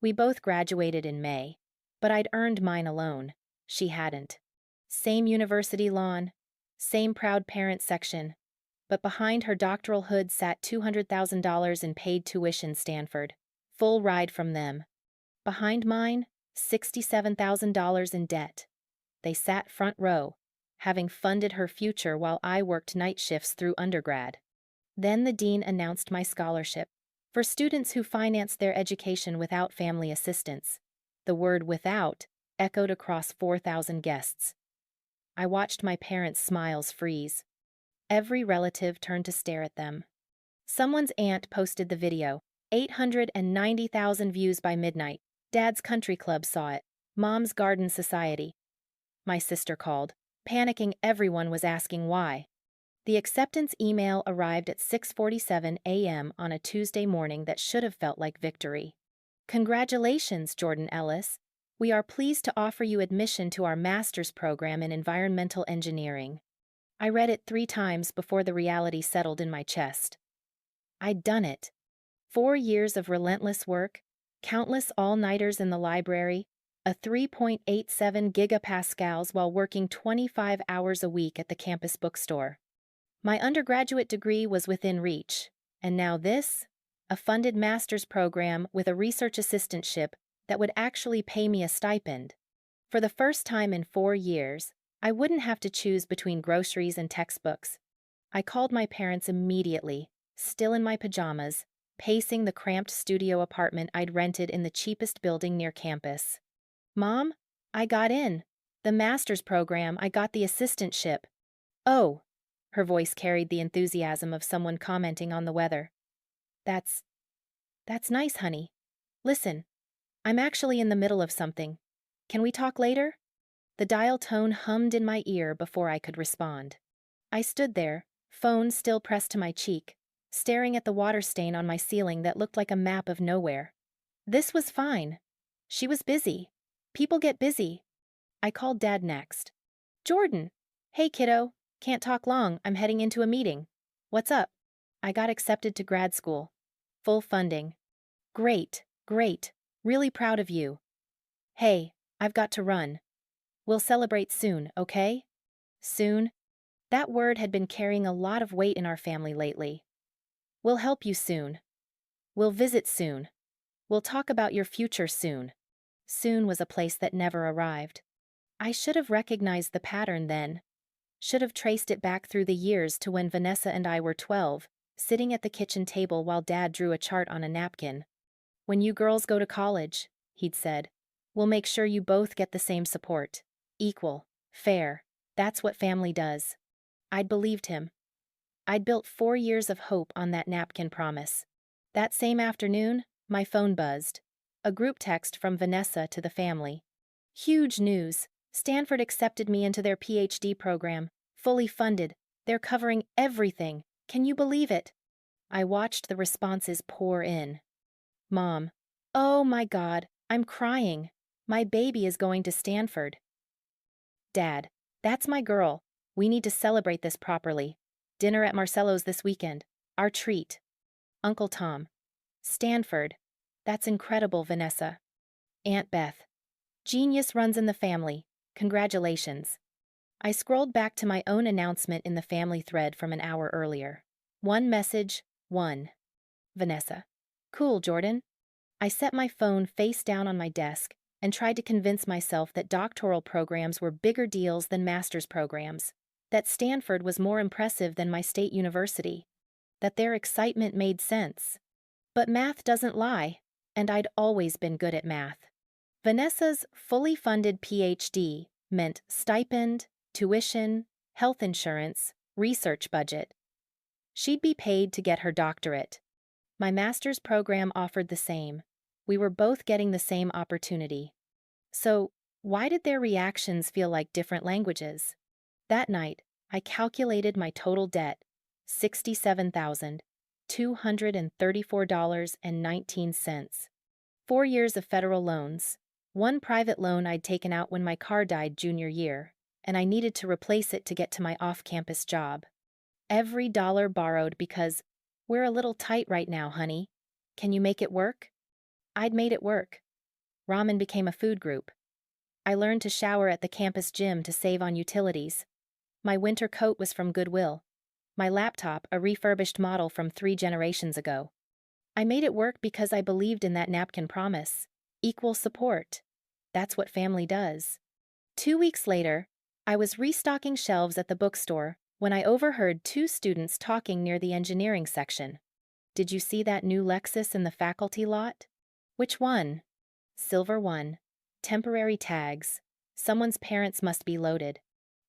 We both graduated in May, but I'd earned mine alone. She hadn't. Same university lawn, same proud parent section, but behind her doctoral hood sat $200,000 in paid tuition Stanford. Full ride from them. Behind mine, $67,000 in debt. They sat front row, having funded her future while I worked night shifts through undergrad. Then the dean announced my scholarship for students who finance their education without family assistance. The word without echoed across 4,000 guests. I watched my parents' smiles freeze. Every relative turned to stare at them. Someone's aunt posted the video. 890,000 views by midnight. Dad's country club saw it. Mom's garden society. My sister called. Panicking, everyone was asking why. The acceptance email arrived at 6:47 a.m. on a Tuesday morning that should have felt like victory. Congratulations, Jordan Ellis. We are pleased to offer you admission to our master's program in environmental engineering. I read it 3 times before the reality settled in my chest. I'd done it. 4 years of relentless work, countless all-nighters in the library, a 3.87 gigapascals while working 25 hours a week at the campus bookstore. My undergraduate degree was within reach, and now this, a funded master's program with a research assistantship that would actually pay me a stipend. For the first time in 4 years, I wouldn't have to choose between groceries and textbooks. I called my parents immediately, still in my pajamas, pacing the cramped studio apartment I'd rented in the cheapest building near campus. Mom, I got in. The master's program, I got the assistantship. Oh, her voice carried the enthusiasm of someone commenting on the weather. That's nice, honey. Listen, I'm actually in the middle of something. Can we talk later? The dial tone hummed in my ear before I could respond. I stood there, phone still pressed to my cheek, staring at the water stain on my ceiling that looked like a map of nowhere. This was fine. She was busy. People get busy. I called Dad next. Jordan. Hey, kiddo. Can't talk long, I'm heading into a meeting. What's up? I got accepted to grad school. Full funding. Great, great. Really proud of you. Hey, I've got to run. We'll celebrate soon, okay? Soon? That word had been carrying a lot of weight in our family lately. We'll help you soon. We'll visit soon. We'll talk about your future soon. Soon was a place that never arrived. I should have recognized the pattern then. Should have traced it back through the years to when Vanessa and I were 12, sitting at the kitchen table while Dad drew a chart on a napkin. When you girls go to college, he'd said, we'll make sure you both get the same support. Equal, fair, that's what family does. I'd believed him. I'd built 4 years of hope on that napkin promise. That same afternoon, my phone buzzed. A group text from Vanessa to the family. Huge news. Stanford accepted me into their PhD program, fully funded. They're covering everything. Can you believe it? I watched the responses pour in. Mom. Oh my God, I'm crying. My baby is going to Stanford. Dad. That's my girl. We need to celebrate this properly. Dinner at Marcello's this weekend. Our treat. Uncle Tom. Stanford. That's incredible, Vanessa. Aunt Beth. Genius runs in the family. Congratulations. I scrolled back to my own announcement in the family thread from an hour earlier. One message, 1. Vanessa. Cool, Jordan. I set my phone face down on my desk and tried to convince myself that doctoral programs were bigger deals than master's programs, that Stanford was more impressive than my state university, that their excitement made sense. But math doesn't lie, and I'd always been good at math. Vanessa's fully funded PhD meant stipend, tuition, health insurance, research budget. She'd be paid to get her doctorate. My master's program offered the same. We were both getting the same opportunity. So, why did their reactions feel like different languages? That night, I calculated my total debt, $67,234.19. 4 years of federal loans, one private loan I'd taken out when my car died junior year, and I needed to replace it to get to my off-campus job. Every dollar borrowed because, we're a little tight right now, honey. Can you make it work? I'd made it work. Ramen became a food group. I learned to shower at the campus gym to save on utilities. My winter coat was from Goodwill. My laptop, a refurbished model from 3 generations ago. I made it work because I believed in that napkin promise. Equal support. That's what family does. 2 weeks later, I was restocking shelves at the bookstore when I overheard two students talking near the engineering section. Did you see that new Lexus in the faculty lot? Which one? Silver one. Temporary tags. Someone's parents must be loaded.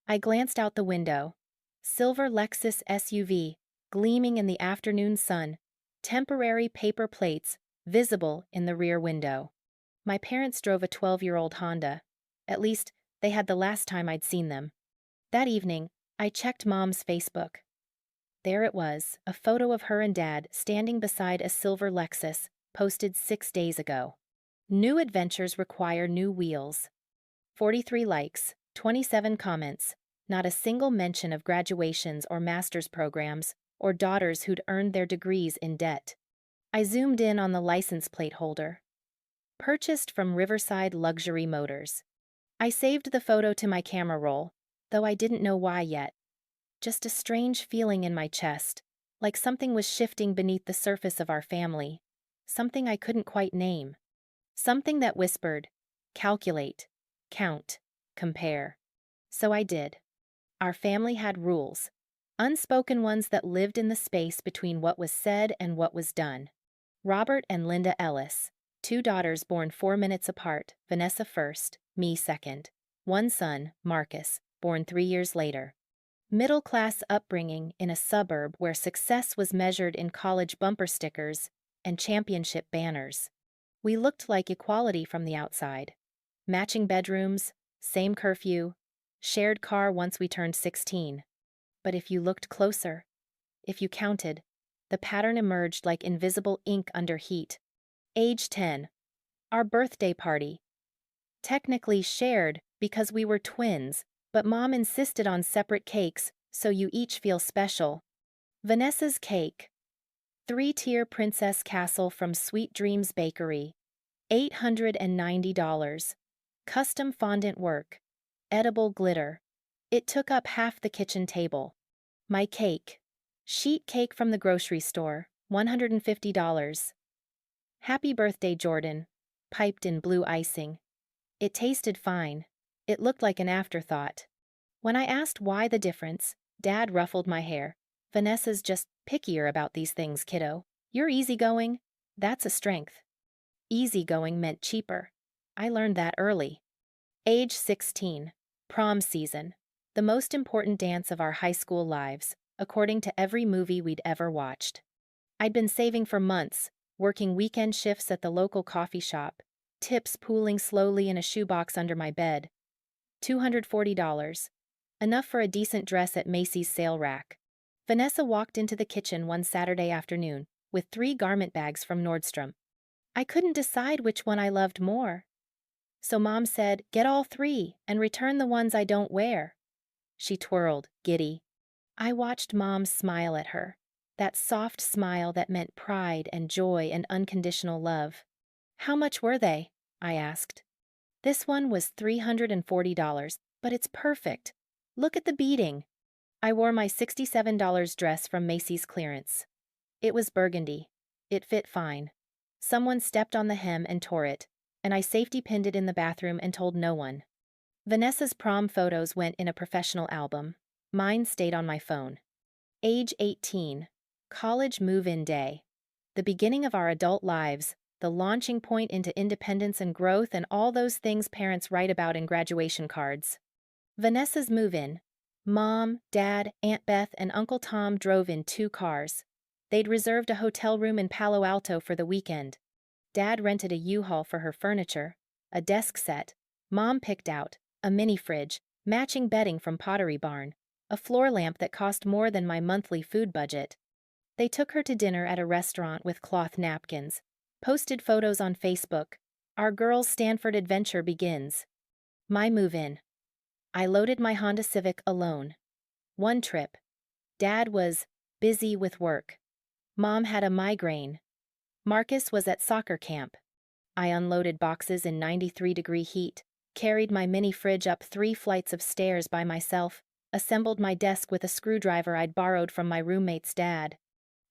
I glanced out the window. Silver Lexus SUV, gleaming in the afternoon sun. Temporary paper plates, visible in the rear window. My parents drove a 12-year-old Honda. At least, they had the last time I'd seen them. That evening, I checked Mom's Facebook. There it was, a photo of her and Dad standing beside a silver Lexus, posted 6 days ago. New adventures require new wheels. 43 likes, 27 comments, not a single mention of graduations or master's programs, or daughters who'd earned their degrees in debt. I zoomed in on the license plate holder. Purchased from Riverside Luxury Motors. I saved the photo to my camera roll, though I didn't know why yet. Just a strange feeling in my chest, like something was shifting beneath the surface of our family. Something I couldn't quite name. Something that whispered, calculate, count, compare. So I did. Our family had rules, unspoken ones that lived in the space between what was said and what was done. Robert and Linda Ellis, 2 daughters born 4 minutes apart, Vanessa first, me second. 1 son, Marcus, born 3 years later. Middle-class upbringing in a suburb where success was measured in college bumper stickers and championship banners. We looked like equality from the outside. Matching bedrooms, same curfew, shared car once we turned 16. But if you looked closer, if you counted, the pattern emerged like invisible ink under heat. Age 10. Our birthday party. Technically shared because we were twins, but Mom insisted on separate cakes so you each feel special. Vanessa's cake. 3-tier princess castle from Sweet Dreams Bakery. $890. Custom fondant work. Edible glitter. It took up half the kitchen table. My cake. Sheet cake from the grocery store. $150. Happy birthday, Jordan. Piped in blue icing. It tasted fine. It looked like an afterthought. When I asked why the difference, Dad ruffled my hair. Vanessa's just pickier about these things, kiddo. You're easygoing. That's a strength. Easygoing meant cheaper. I learned that early. Age 16. Prom season. The most important dance of our high school lives, according to every movie we'd ever watched. I'd been saving for months, working weekend shifts at the local coffee shop, tips pooling slowly in a shoebox under my bed. $240. Enough for a decent dress at Macy's sale rack. Vanessa walked into the kitchen one Saturday afternoon with 3 garment bags from Nordstrom. I couldn't decide which one I loved more. So Mom said, get all 3 and return the ones I don't wear. She twirled, giddy. I watched Mom smile at her, that soft smile that meant pride and joy and unconditional love. How much were they? I asked. This one was $340, but it's perfect. Look at the beading. I wore my $67 dress from Macy's clearance. It was burgundy. It fit fine. Someone stepped on the hem and tore it, and I safety pinned it in the bathroom and told no one. Vanessa's prom photos went in a professional album. Mine stayed on my phone. Age 18. College move-in day. The beginning of our adult lives, the launching point into independence and growth and all those things parents write about in graduation cards. Vanessa's move-in. Mom, Dad, Aunt Beth, and Uncle Tom drove in 2 cars. They'd reserved a hotel room in Palo Alto for the weekend. Dad rented a U-Haul for her furniture, a desk set. Mom picked out a mini fridge, matching bedding from Pottery Barn, a floor lamp that cost more than my monthly food budget. They took her to dinner at a restaurant with cloth napkins, posted photos on Facebook. Our girls' Stanford adventure begins. My move-in. I loaded my Honda Civic alone. 1 trip. Dad was busy with work. Mom had a migraine. Marcus was at soccer camp. I unloaded boxes in 93-degree heat, carried my mini fridge up 3 flights of stairs by myself, assembled my desk with a screwdriver I'd borrowed from my roommate's dad.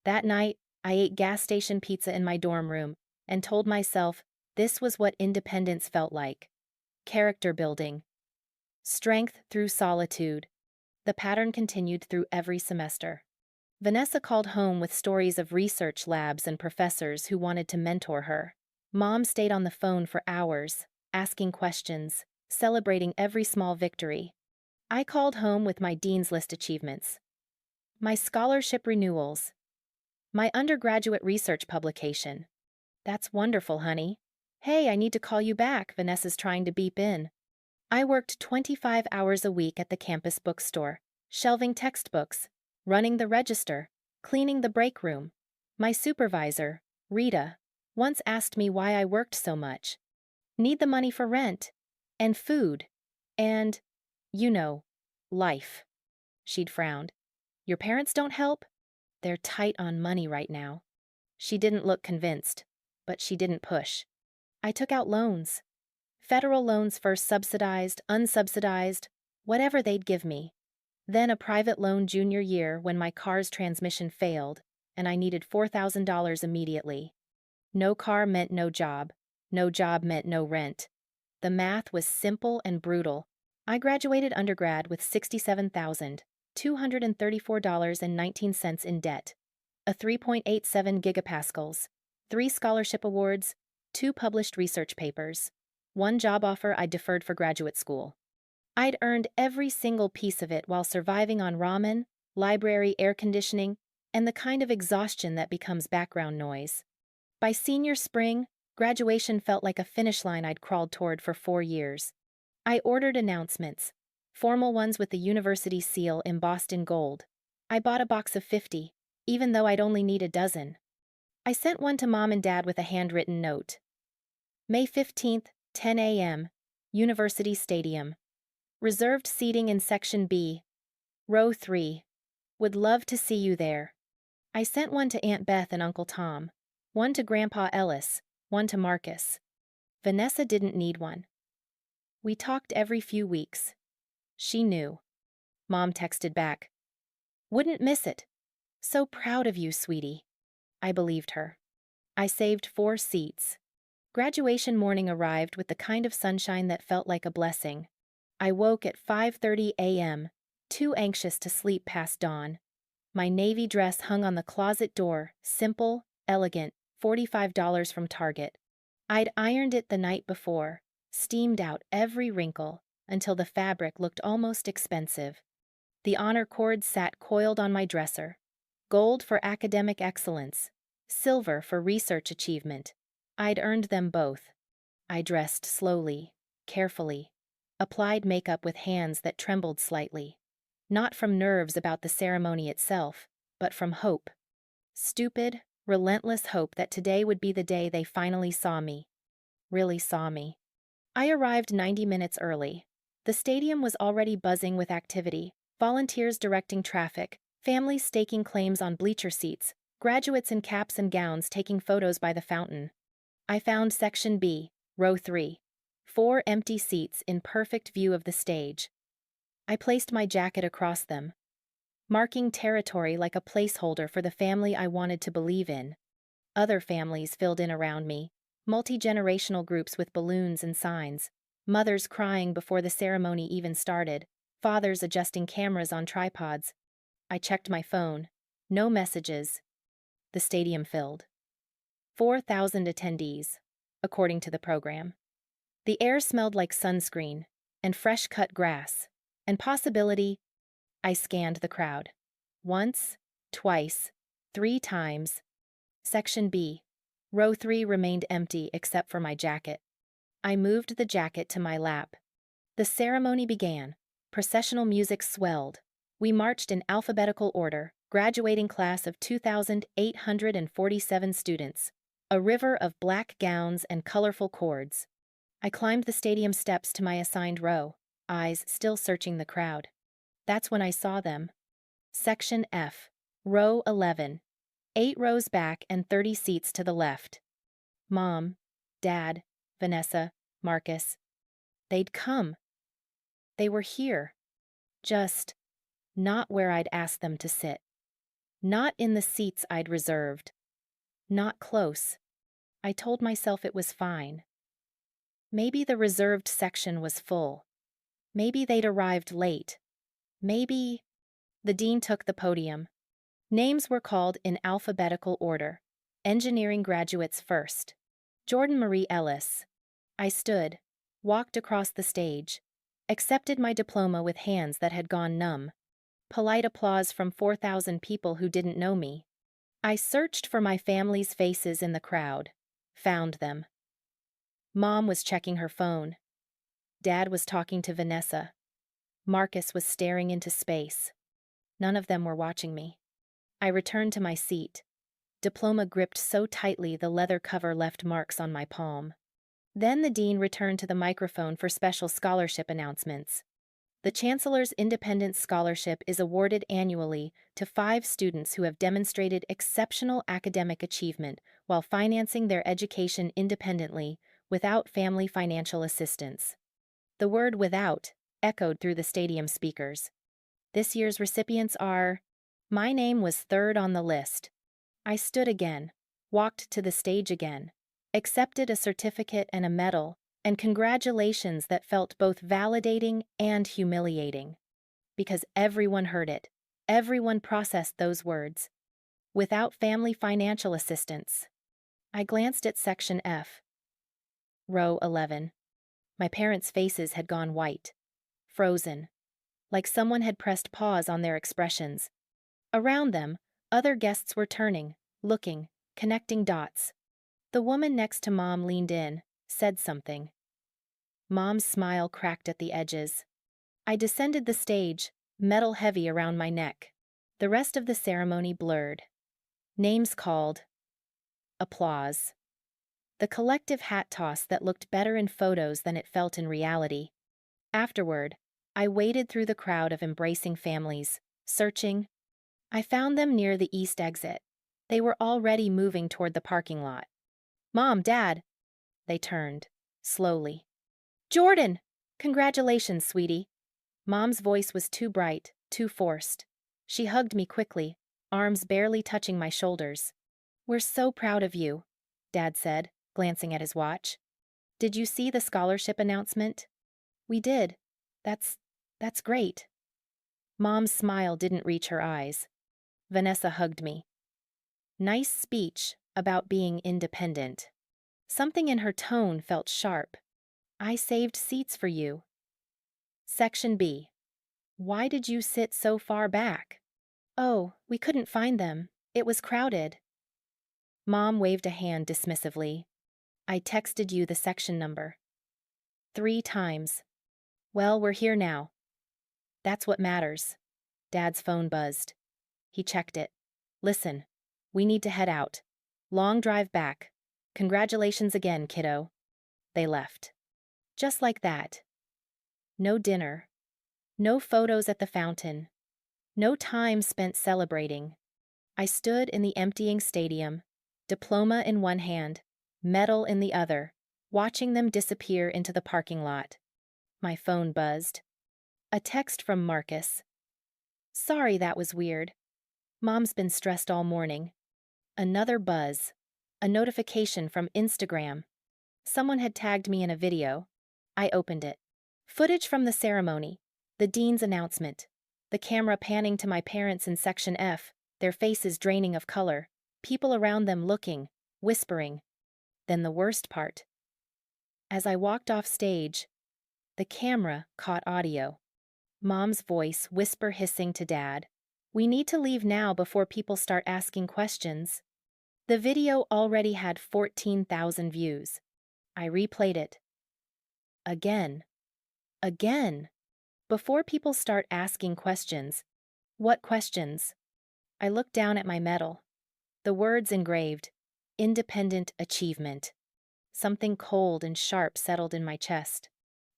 That night, I ate gas station pizza in my dorm room and told myself this was what independence felt like. Character building. Strength through solitude. The pattern continued through every semester. Vanessa called home with stories of research labs and professors who wanted to mentor her. Mom stayed on the phone for hours, asking questions, celebrating every small victory. I called home with my Dean's List achievements, my scholarship renewals, my undergraduate research publication. That's wonderful, honey. Hey, I need to call you back, Vanessa's trying to beep in. I worked 25 hours a week at the campus bookstore, shelving textbooks, running the register, cleaning the break room. My supervisor, Rita, once asked me why I worked so much. Need the money for rent, and food, and, life. She'd frowned. Your parents don't help? They're tight on money right now. She didn't look convinced, but she didn't push. I took out loans. Federal loans first, subsidized, unsubsidized, whatever they'd give me. Then a private loan junior year when my car's transmission failed, and I needed $4,000 immediately. No car meant no job. No job meant no rent. The math was simple and brutal. I graduated undergrad with $67,234.19 in debt, a 3.87 gigapascals, 3 scholarship awards, 2 published research papers, 1 job offer I deferred for graduate school. I'd earned every single piece of it while surviving on ramen, library air conditioning, and the kind of exhaustion that becomes background noise. By senior spring, graduation felt like a finish line I'd crawled toward for 4 years. I ordered announcements, formal ones with the university seal embossed in gold. I bought a box of 50, even though I'd only need a dozen. I sent one to Mom and Dad with a handwritten note. May 15th, 10 a.m., University Stadium. Reserved seating in Section B, Row 3. Would love to see you there. I sent one to Aunt Beth and Uncle Tom, one to Grandpa Ellis, one to Marcus. Vanessa didn't need one. We talked every few weeks. She knew. Mom texted back. Wouldn't miss it. So proud of you, sweetie. I believed her. I saved 4 seats. Graduation morning arrived with the kind of sunshine that felt like a blessing. I woke at 5:30 a.m., too anxious to sleep past dawn. My navy dress hung on the closet door, simple, elegant, $45 from Target. I'd ironed it the night before, steamed out every wrinkle, until the fabric looked almost expensive. The honor cord sat coiled on my dresser. Gold for academic excellence, silver for research achievement. I'd earned them both. I dressed slowly, carefully. Applied makeup with hands that trembled slightly. Not from nerves about the ceremony itself, but from hope. Stupid, relentless hope that today would be the day they finally saw me. Really saw me. I arrived 90 minutes early. The stadium was already buzzing with activity, volunteers directing traffic, families staking claims on bleacher seats, graduates in caps and gowns taking photos by the fountain. I found Section B, Row 3. 4 empty seats in perfect view of the stage. I placed my jacket across them, marking territory like a placeholder for the family I wanted to believe in. Other families filled in around me, multi-generational groups with balloons and signs, mothers crying before the ceremony even started, fathers adjusting cameras on tripods. I checked my phone. No messages. The stadium filled. 4,000 attendees, according to the program. The air smelled like sunscreen, and fresh-cut grass, and possibility. I scanned the crowd. Once, twice, 3 times. Section B, Row 3 remained empty except for my jacket. I moved the jacket to my lap. The ceremony began. Processional music swelled. We marched in alphabetical order, graduating class of 2,847 students. A river of black gowns and colorful cords. I climbed the stadium steps to my assigned row, eyes still searching the crowd. That's when I saw them. Section F, Row 11. 8 rows back and 30 seats to the left. Mom, Dad, Vanessa, Marcus. They'd come. They were here. Just not where I'd asked them to sit. Not in the seats I'd reserved. Not close. I told myself it was fine. Maybe the reserved section was full. Maybe they'd arrived late. Maybe... The dean took the podium. Names were called in alphabetical order. Engineering graduates first. Jordan Marie Ellis. I stood, walked across the stage, accepted my diploma with hands that had gone numb. Polite applause from 4,000 people who didn't know me. I searched for my family's faces in the crowd. Found them. Mom was checking her phone. Dad was talking to Vanessa. Marcus was staring into space. None of them were watching me. I returned to my seat. Diploma gripped so tightly the leather cover left marks on my palm. Then the dean returned to the microphone for special scholarship announcements. The Chancellor's Independent Scholarship is awarded annually to 5 students who have demonstrated exceptional academic achievement while financing their education independently without family financial assistance. The word "without" echoed through the stadium speakers. This year's recipients are... My name was third on the list. I stood again, walked to the stage again, accepted a certificate and a medal, and congratulations that felt both validating and humiliating. Because everyone heard it, everyone processed those words. Without family financial assistance. I glanced at section F. Row 11. My parents' faces had gone white. Frozen. Like someone had pressed pause on their expressions. Around them, other guests were turning, looking, connecting dots. The woman next to Mom leaned in, said something. Mom's smile cracked at the edges. I descended the stage, metal heavy around my neck. The rest of the ceremony blurred. Names called. Applause. The collective hat toss that looked better in photos than it felt in reality. Afterward, I waded through the crowd of embracing families, searching. I found them near the east exit. They were already moving toward the parking lot. Mom, Dad. They turned, slowly. Jordan! Congratulations, sweetie. Mom's voice was too bright, too forced. She hugged me quickly, arms barely touching my shoulders. We're so proud of you, Dad said, glancing at his watch. Did you see the scholarship announcement? We did. That's great. Mom's smile didn't reach her eyes. Vanessa hugged me. Nice speech about being independent. Something in her tone felt sharp. I saved seats for you. Section B. Why did you sit so far back? Oh, we couldn't find them. It was crowded. Mom waved a hand dismissively. I texted you the section number. 3 times. Well, we're here now. That's what matters. Dad's phone buzzed. He checked it. Listen, we need to head out. Long drive back. Congratulations again, kiddo. They left. Just like that. No dinner. No photos at the fountain. No time spent celebrating. I stood in the emptying stadium, diploma in one hand, medal in the other, watching them disappear into the parking lot. My phone buzzed. A text from Marcus. Sorry that was weird. Mom's been stressed all morning. Another buzz. A notification from Instagram. Someone had tagged me in a video. I opened it. Footage from the ceremony. The dean's announcement. The camera panning to my parents in section F, their faces draining of color. People around them looking, whispering. Then the worst part. As I walked off stage, the camera caught audio. Mom's voice whisper hissing to Dad. We need to leave now before people start asking questions. The video already had 14,000 views. I replayed it. Again. Again. Before people start asking questions. What questions? I looked down at my medal. The words engraved. Independent achievement. Something cold and sharp settled in my chest.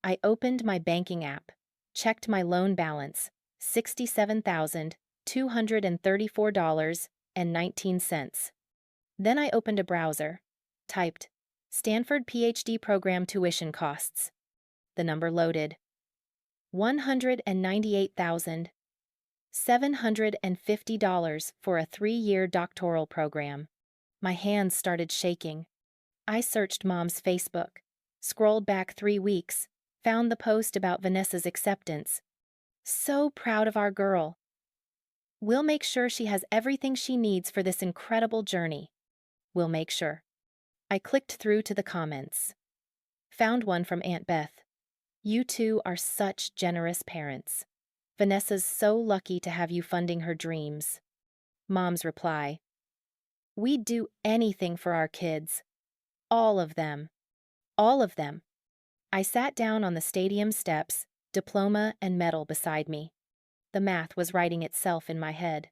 I opened my banking app. Checked my loan balance. $67,234.19. Then I opened a browser. Typed Stanford PhD program tuition costs. The number loaded. $198,750 for a 3-year doctoral program. My hands started shaking. I searched Mom's Facebook, scrolled back 3 weeks, found the post about Vanessa's acceptance. So proud of our girl. We'll make sure she has everything she needs for this incredible journey. We'll make sure. I clicked through to the comments. Found one from Aunt Beth. You two are such generous parents. Vanessa's so lucky to have you funding her dreams. Mom's reply. We'd do anything for our kids. All of them. All of them. I sat down on the stadium steps, diploma and medal beside me. The math was writing itself in my head.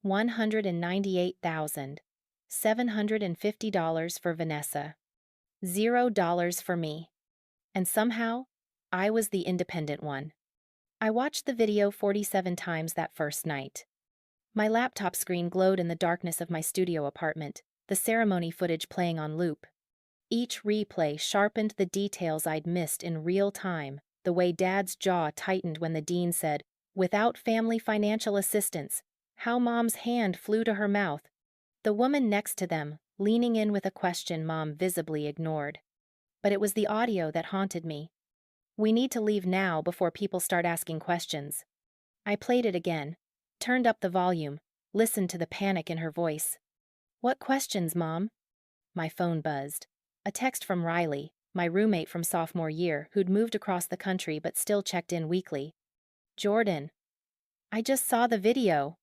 $198,750 for Vanessa. $0 for me. And somehow, I was the independent one. I watched the video 47 times that first night. My laptop screen glowed in the darkness of my studio apartment, the ceremony footage playing on loop. Each replay sharpened the details I'd missed in real time, the way Dad's jaw tightened when the dean said, "Without family financial assistance," how Mom's hand flew to her mouth, the woman next to them leaning in with a question Mom visibly ignored. But it was the audio that haunted me. We need to leave now before people start asking questions. I played it again, turned up the volume, listened to the panic in her voice. What questions, Mom? My phone buzzed. A text from Riley, my roommate from sophomore year, who'd moved across the country but still checked in weekly. Jordan. I just saw the video.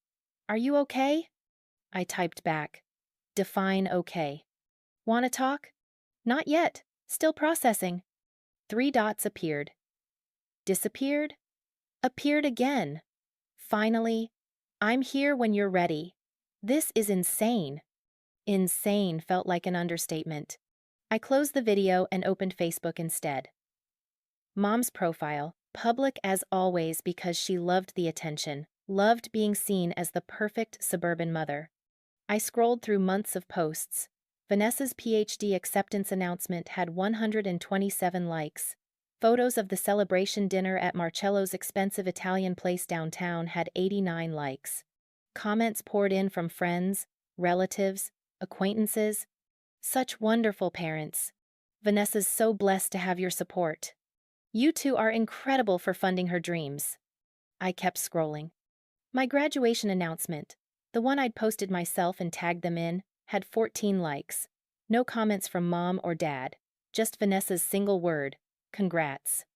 Are you okay? I typed back. Define okay. Want to talk? Not yet. Still processing. 3 dots appeared. Disappeared? Appeared again. Finally, I'm here when you're ready. This is insane. Insane felt like an understatement. I closed the video and opened Facebook instead. Mom's profile, public as always because she loved the attention, loved being seen as the perfect suburban mother. I scrolled through months of posts. Vanessa's PhD acceptance announcement had 127 likes. Photos of the celebration dinner at Marcello's expensive Italian place downtown had 89 likes. Comments poured in from friends, relatives, acquaintances. Such wonderful parents. Vanessa's so blessed to have your support. You two are incredible for funding her dreams. I kept scrolling. My graduation announcement, the one I'd posted myself and tagged them in, had 14 likes. No comments from Mom or Dad, just Vanessa's single word, congrats.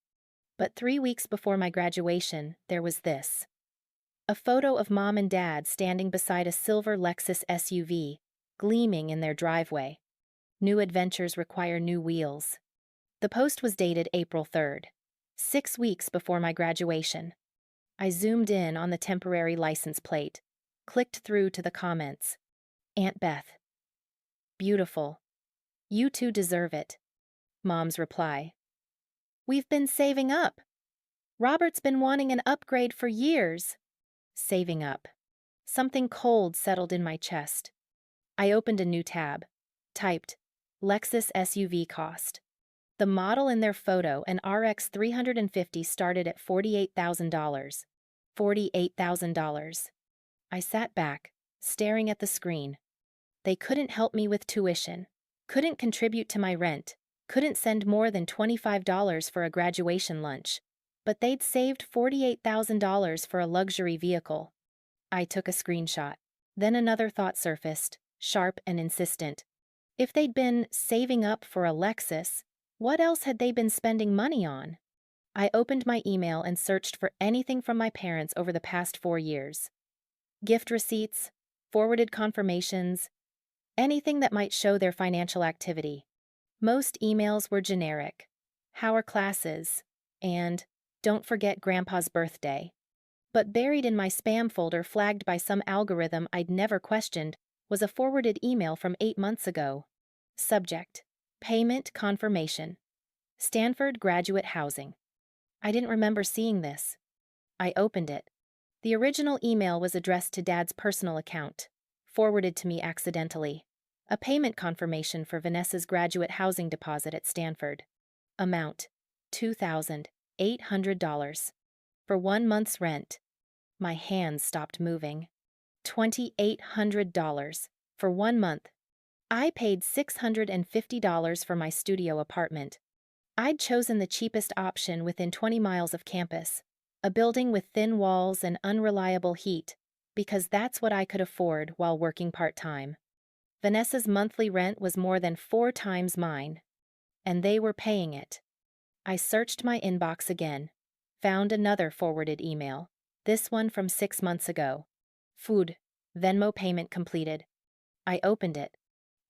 But 3 weeks before my graduation, there was this. A photo of Mom and Dad standing beside a silver Lexus SUV, gleaming in their driveway. New adventures require new wheels. The post was dated April 3rd, 6 weeks before my graduation. I zoomed in on the temporary license plate, clicked through to the comments. Aunt Beth. Beautiful. You two deserve it. Mom's reply. We've been saving up. Robert's been wanting an upgrade for years. Saving up. Something cold settled in my chest. I opened a new tab. Typed, Lexus SUV cost. The model in their photo, an RX 350, started at $48,000. $48,000. I sat back, staring at the screen. They couldn't help me with tuition, couldn't contribute to my rent, couldn't send more than $25 for a graduation lunch, but they'd saved $48,000 for a luxury vehicle. I took a screenshot. Then another thought surfaced, sharp and insistent. If they'd been saving up for a Lexus, what else had they been spending money on? I opened my email and searched for anything from my parents over the past 4 years. Gift receipts, forwarded confirmations, anything that might show their financial activity. Most emails were generic. How are classes? And don't forget Grandpa's birthday. But buried in my spam folder, flagged by some algorithm I'd never questioned, was a forwarded email from 8 months ago. Subject: Payment Confirmation. Stanford Graduate Housing. I didn't remember seeing this. I opened it. The original email was addressed to Dad's personal account, forwarded to me accidentally. A payment confirmation for Vanessa's graduate housing deposit at Stanford. Amount: $2,800. For 1 month's rent. My hands stopped moving. $2,800 for 1 month. I paid $650 for my studio apartment. I'd chosen the cheapest option within 20 miles of campus, a building with thin walls and unreliable heat, because that's what I could afford while working part-time. Vanessa's monthly rent was more than 4 times mine, and they were paying it. I searched my inbox again, found another forwarded email, this one from 6 months ago. Food, Venmo payment completed. I opened it.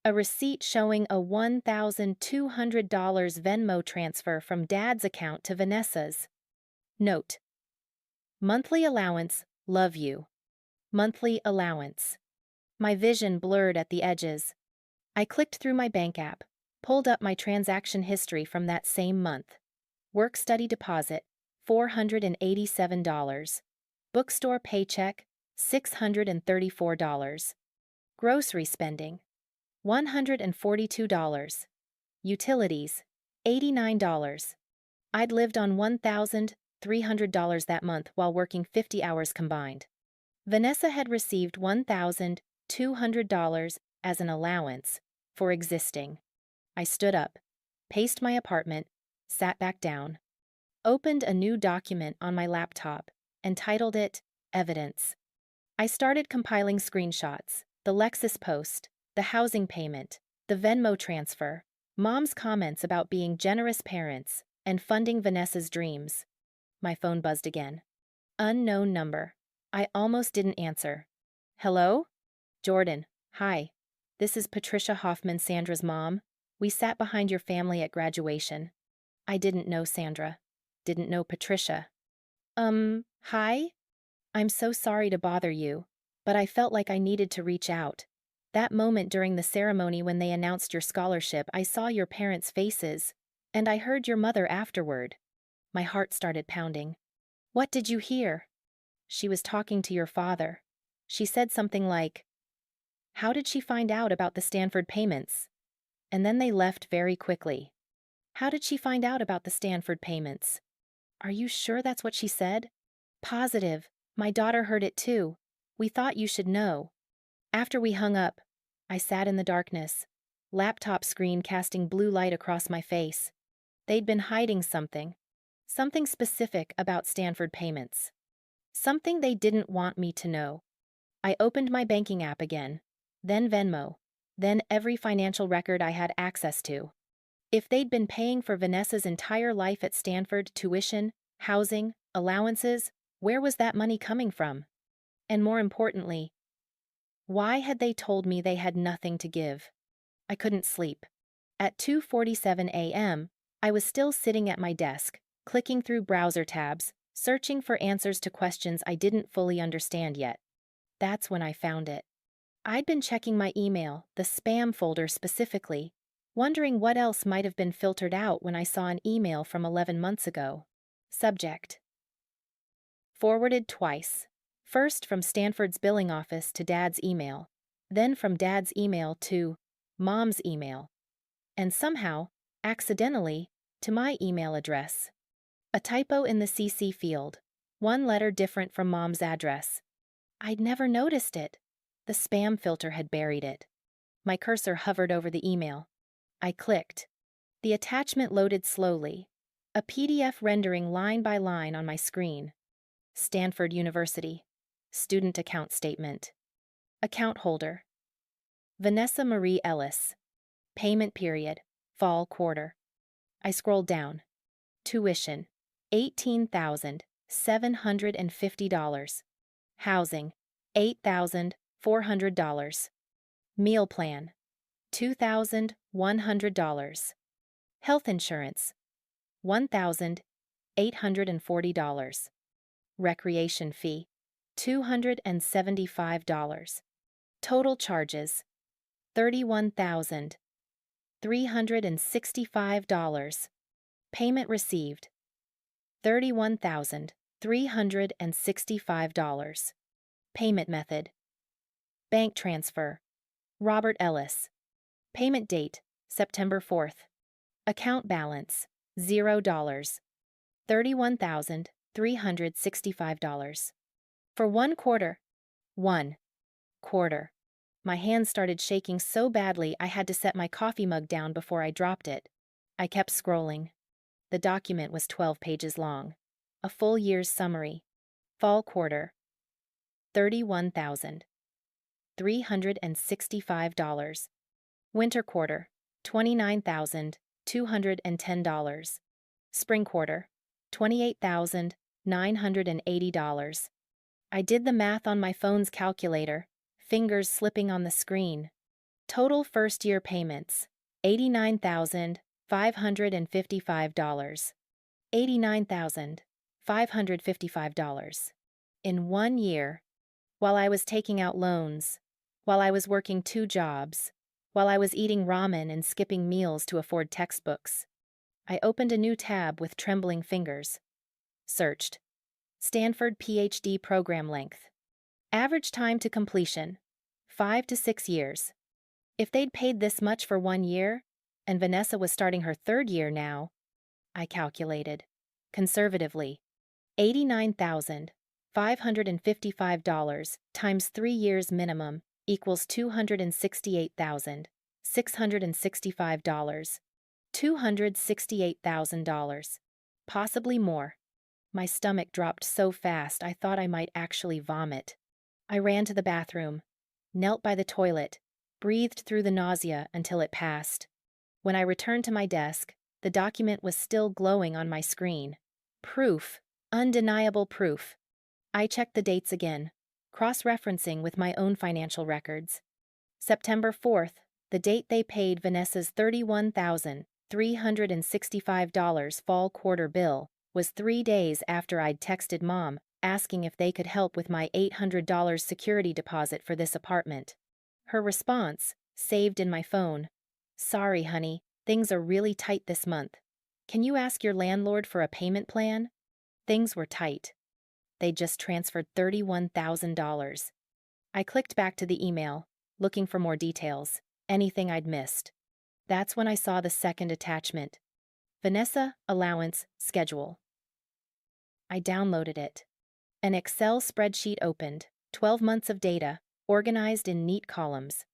A receipt showing a $1,200 Venmo transfer from Dad's account to Vanessa's. Note: monthly allowance, love you. Monthly allowance. My vision blurred at the edges. I clicked through my bank app, pulled up my transaction history from that same month. Work-study deposit, $487. Bookstore paycheck, $634. Grocery spending, $142. Utilities, $89. I'd lived on $1,300 that month while working 50 hours combined. Vanessa had received $1,200 as an allowance for existing. I stood up, paced my apartment, sat back down, opened a new document on my laptop, and titled it Evidence. I started compiling screenshots, the Lexus post, the housing payment, the Venmo transfer, Mom's comments about being generous parents and funding Vanessa's dreams. My phone buzzed again. Unknown number. I almost didn't answer. Hello? Jordan, hi. This is Patricia Hoffman, Sandra's mom. We sat behind your family at graduation. I didn't know Sandra. Didn't know Patricia. Hi? I'm so sorry to bother you, but I felt like I needed to reach out. That moment during the ceremony when they announced your scholarship, I saw your parents' faces, and I heard your mother afterward. My heart started pounding. What did you hear? She was talking to your father. She said something like, "How did she find out about the Stanford payments?" And then they left very quickly. How did she find out about the Stanford payments? Are you sure that's what she said? Positive. My daughter heard it too. We thought you should know. After we hung up, I sat in the darkness, laptop screen casting blue light across my face. They'd been hiding something specific about Stanford payments. Something they didn't want me to know. I opened my banking app again, then Venmo, then every financial record I had access to. If they'd been paying for Vanessa's entire life at Stanford, tuition, housing, allowances, where was that money coming from? And more importantly, why had they told me they had nothing to give? I couldn't sleep. At 2:47 a.m., I was still sitting at my desk, clicking through browser tabs, searching for answers to questions I didn't fully understand yet. That's when I found it. I'd been checking my email, the spam folder specifically, wondering what else might have been filtered out when I saw an email from 11 months ago. Subject: forwarded twice. First from Stanford's billing office to Dad's email, then from Dad's email to Mom's email, and somehow, accidentally, to my email address. A typo in the CC field, one letter different from Mom's address. I'd never noticed it. The spam filter had buried it. My cursor hovered over the email. I clicked. The attachment loaded slowly, a PDF rendering line by line on my screen. Stanford University. Student account statement. Account holder: Vanessa Marie Ellis. Payment period: fall quarter. I scrolled down. Tuition: $18,750. Housing: $8,400. Meal plan: $2,100. Health insurance: $1,840. Recreation fee: $275. Total charges: $31,365. Payment received: $31,365. Payment method: bank transfer. Robert Ellis, Payment date, September 4th. Account balance, $0. $31,365. For 1 quarter. 1 quarter. My hands started shaking so badly I had to set my coffee mug down before I dropped it. I kept scrolling. The document was 12 pages long. A full year's summary. Fall quarter. $31,365. Winter quarter. $29,210. Spring quarter. $28,980. I did the math on my phone's calculator, fingers slipping on the screen. Total first-year payments, $89,555. $89,555. In 1 year, while I was taking out loans, while I was working 2 jobs, while I was eating ramen and skipping meals to afford textbooks. I opened a new tab with trembling fingers. Searched. Stanford PhD program length. Average time to completion, 5 to 6 years. If they'd paid this much for 1 year, and Vanessa was starting her 3rd year now, I calculated, conservatively, $89,555 times 3 years minimum equals $268,665. $268,000. Possibly more. My stomach dropped so fast I thought I might actually vomit. I ran to the bathroom, knelt by the toilet, breathed through the nausea until it passed. When I returned to my desk, the document was still glowing on my screen. Proof. Undeniable proof. I checked the dates again, cross-referencing with my own financial records. September 4th, the date they paid Vanessa's $31,365 fall quarter bill, was 3 days after I'd texted Mom, asking if they could help with my $800 security deposit for this apartment. Her response, saved in my phone: "Sorry, honey, things are really tight this month. Can you ask your landlord for a payment plan?" Things were tight. They just transferred $31,000. I clicked back to the email, looking for more details, anything I'd missed. That's when I saw the second attachment. Vanessa Allowance Schedule. I downloaded it. An Excel spreadsheet opened, 12 months of data, organized in neat columns.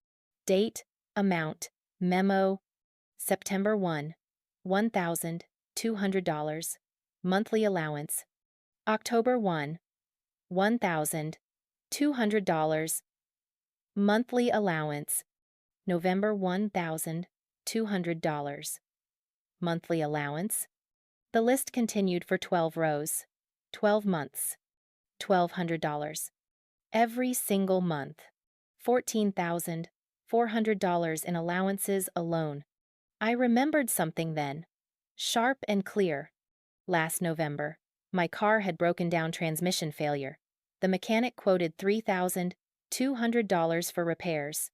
Date, amount, memo, September 1, $1,200, monthly allowance. October 1, $1,200, monthly allowance. November $1,200, monthly allowance. The list continued for 12 rows, 12 months, $1,200. Every single month, $14,400 in allowances alone. I remembered something then, sharp and clear. Last November, my car had broken down transmission failure. The mechanic quoted $3,200 for repairs.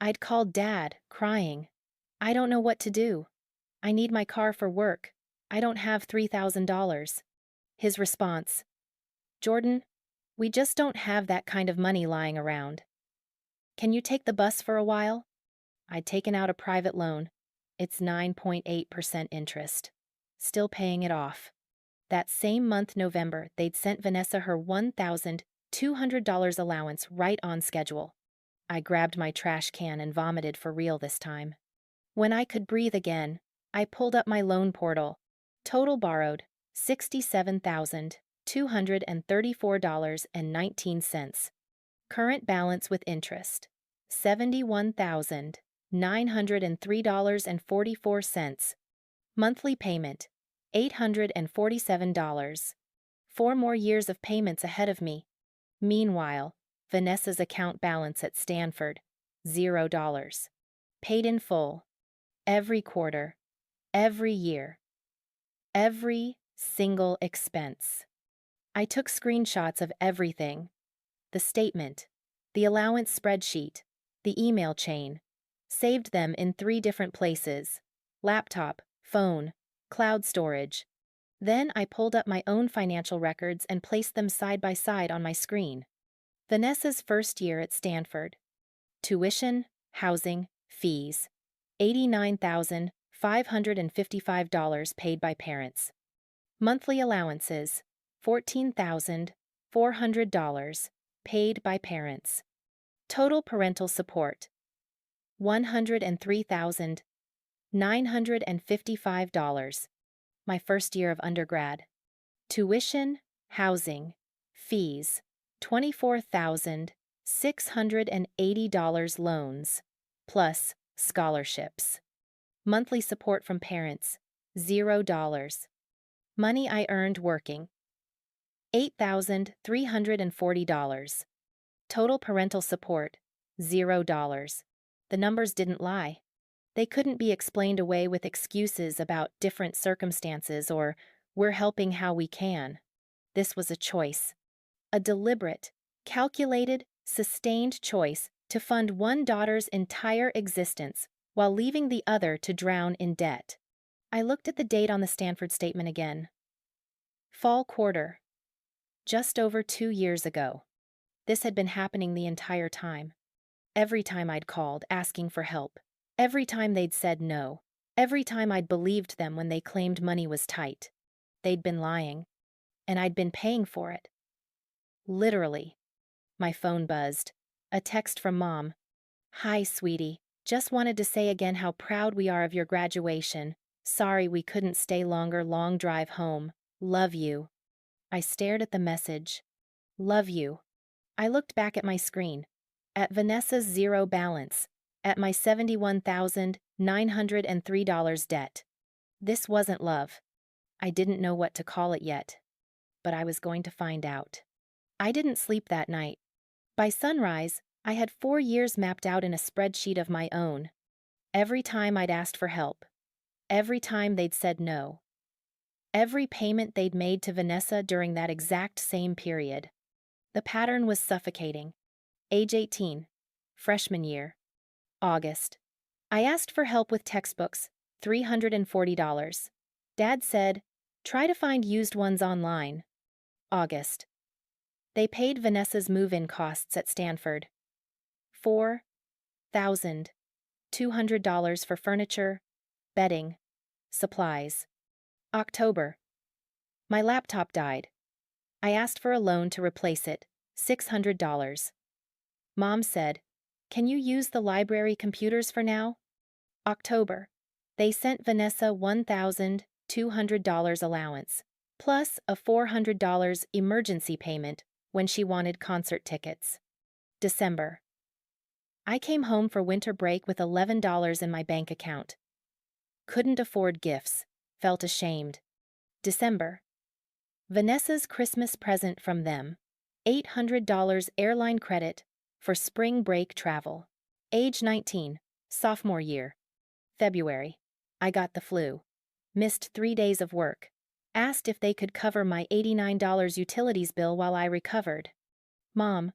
I'd called Dad, crying. "I don't know what to do. I need my car for work. I don't have $3,000. His response: "Jordan, we just don't have that kind of money lying around. Can you take the bus for a while?" I'd taken out a private loan. It's 9.8% interest. Still paying it off. That same month, November, they'd sent Vanessa her $1,200 allowance right on schedule. I grabbed my trash can and vomited for real this time. When I could breathe again, I pulled up my loan portal. Total borrowed, $67,234.19. Current balance with interest, $71,903.44. Monthly payment, $847. 4 more years of payments ahead of me. Meanwhile, Vanessa's account balance at Stanford, $0. Paid in full. Every quarter. Every year. Every single expense. I took screenshots of everything. The statement, the allowance spreadsheet, the email chain. Saved them in 3 different places: laptop, phone, cloud storage. Then I pulled up my own financial records and placed them side by side on my screen. Vanessa's first year at Stanford. Tuition, housing, fees. $89,555 paid by parents. Monthly allowances, $14,400 paid by parents. Total parental support, $103,955. My first year of undergrad. Tuition, housing, fees, $24,680 loans, plus scholarships. Monthly support from parents, $0. Money I earned working, $8,340. Total parental support, $0. The numbers didn't lie. They couldn't be explained away with excuses about different circumstances or we're helping how we can. This was a choice. A deliberate, calculated, sustained choice to fund one daughter's entire existence while leaving the other to drown in debt. I looked at the date on the Stanford statement again. Fall quarter. Just over 2 years ago. This had been happening the entire time. Every time I'd called, asking for help. Every time they'd said no. Every time I'd believed them when they claimed money was tight. They'd been lying. And I'd been paying for it. Literally. My phone buzzed. A text from Mom. "Hi, sweetie. Just wanted to say again how proud we are of your graduation. Sorry we couldn't stay longer. Long drive home. Love you." I stared at the message. Love you. I looked back at my screen. At Vanessa's zero balance. At my $71,903 debt. This wasn't love. I didn't know what to call it yet. But I was going to find out. I didn't sleep that night. By sunrise, I had 4 years mapped out in a spreadsheet of my own. Every time I'd asked for help. Every time they'd said no. Every payment they'd made to Vanessa during that exact same period. The pattern was suffocating. Age 18. Freshman year. August. I asked for help with textbooks, $340. Dad said, "Try to find used ones online." August. They paid Vanessa's move-in costs at Stanford. $4,200 for furniture, bedding, supplies. October. My laptop died. I asked for a loan to replace it, $600. Mom said, "Can you use the library computers for now?" October. They sent Vanessa $1,200 allowance, plus a $400 emergency payment when she wanted concert tickets. December. I came home for winter break with $11 in my bank account. Couldn't afford gifts, felt ashamed. December. Vanessa's Christmas present from them, $800 airline credit for spring break travel. Age 19, sophomore year. February. I got the flu. Missed 3 days of work. Asked if they could cover my $89 utilities bill while I recovered. Mom.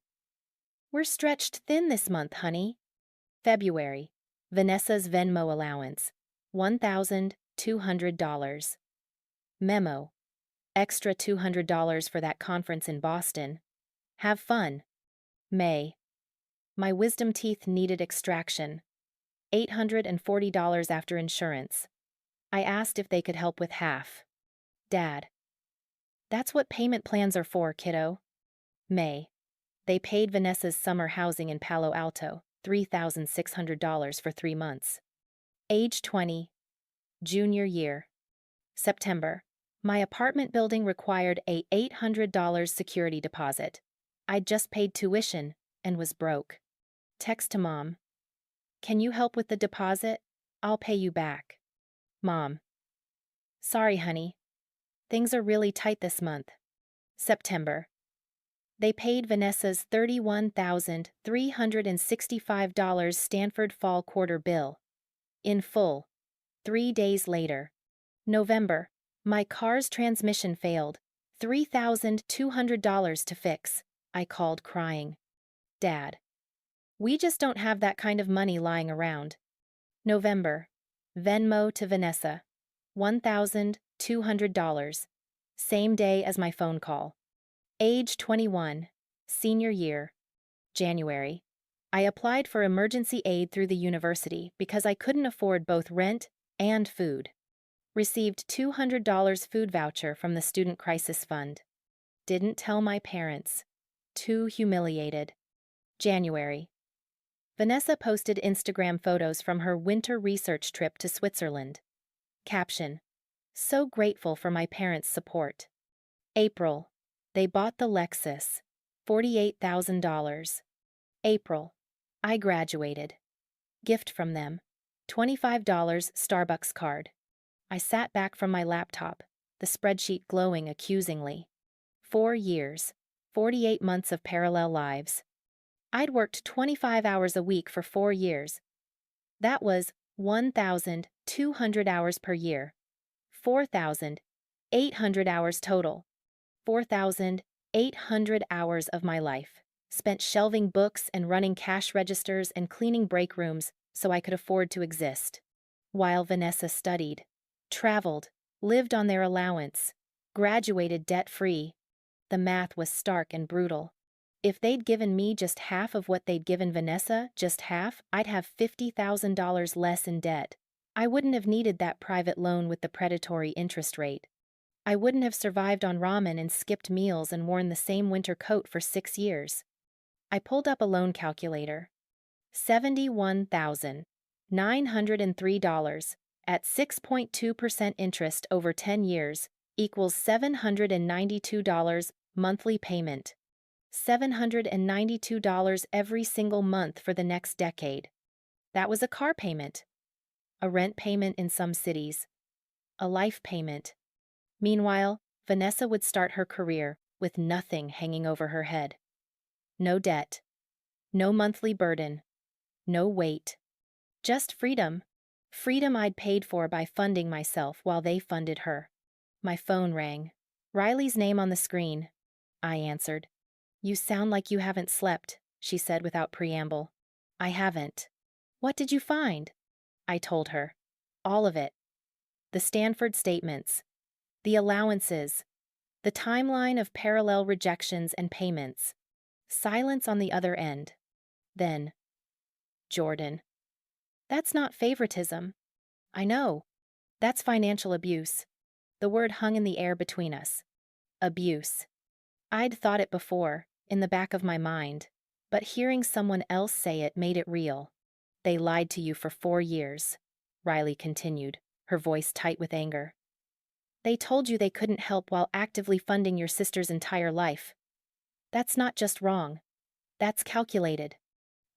"We're stretched thin this month, honey." February. Vanessa's Venmo allowance, $1,200. Memo. Extra $200 for that conference in Boston. Have fun. May. My wisdom teeth needed extraction. $840 after insurance. I asked if they could help with half. Dad. That's what payment plans are for, kiddo. May. They paid Vanessa's summer housing in Palo Alto, $3,600 for 3 months. Age 20. Junior year. September. My apartment building required a $800 security deposit. I'd just paid tuition and was broke. Text to Mom. "Can you help with the deposit? I'll pay you back." Mom. "Sorry, honey. Things are really tight this month." September. They paid Vanessa's $31,365 Stanford fall quarter bill. In full. 3 days later. November. My car's transmission failed. $3,200 to fix. I called crying. Dad. "We just don't have that kind of money lying around." November. Venmo to Vanessa. $1,200. Same day as my phone call. Age 21. Senior year. January. I applied for emergency aid through the university because I couldn't afford both rent and food. Received $200 food voucher from the Student Crisis Fund. Didn't tell my parents. Too humiliated. January. Vanessa posted Instagram photos from her winter research trip to Switzerland. Caption: so grateful for my parents' support. April. They bought the Lexus. $48,000. April. I graduated. Gift from them. $25 Starbucks card. I sat back from my laptop, the spreadsheet glowing accusingly. 4 years. 48 months of parallel lives. I'd worked 25 hours a week for 4 years. That was 1,200 hours per year. 4,800 hours total. 4,800 hours of my life, spent shelving books and running cash registers and cleaning break rooms so I could afford to exist. While Vanessa studied, traveled, lived on their allowance, graduated debt-free, the math was stark and brutal. If they'd given me just half of what they'd given Vanessa, just half, I'd have $50,000 less in debt. I wouldn't have needed that private loan with the predatory interest rate. I wouldn't have survived on ramen and skipped meals and worn the same winter coat for 6 years. I pulled up a loan calculator. $71,903 at 6.2% interest over 10 years equals $792 monthly payment. $792 every single month for the next decade. That was a car payment, a rent payment in some cities, a life payment. Meanwhile, Vanessa would start her career with nothing hanging over her head. No debt, no monthly burden, no weight. Just freedom. Freedom I'd paid for by funding myself while they funded her. My phone rang. Riley's name on the screen. I answered. You sound like you haven't slept, she said without preamble. I haven't. What did you find? I told her. All of it. The Stanford statements. The allowances. The timeline of parallel rejections and payments. Silence on the other end. Then, Jordan. That's not favoritism. I know. That's financial abuse. The word hung in the air between us. Abuse. I'd thought it before, in the back of my mind, but hearing someone else say it made it real. They lied to you for 4 years, Riley continued, her voice tight with anger. They told you they couldn't help while actively funding your sister's entire life. That's not just wrong. That's calculated.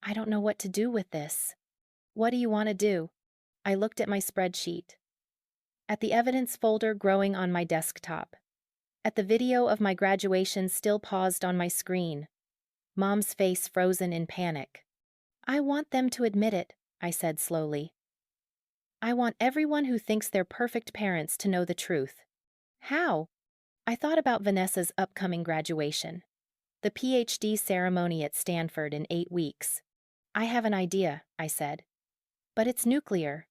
I don't know what to do with this. What do you want to do? I looked at my spreadsheet. At the evidence folder growing on my desktop. At the video of my graduation still paused on my screen. Mom's face frozen in panic. I want them to admit it, I said slowly. I want everyone who thinks they're perfect parents to know the truth. How? I thought about Vanessa's upcoming graduation. The PhD ceremony at Stanford in 8 weeks. I have an idea, I said. But it's nuclear.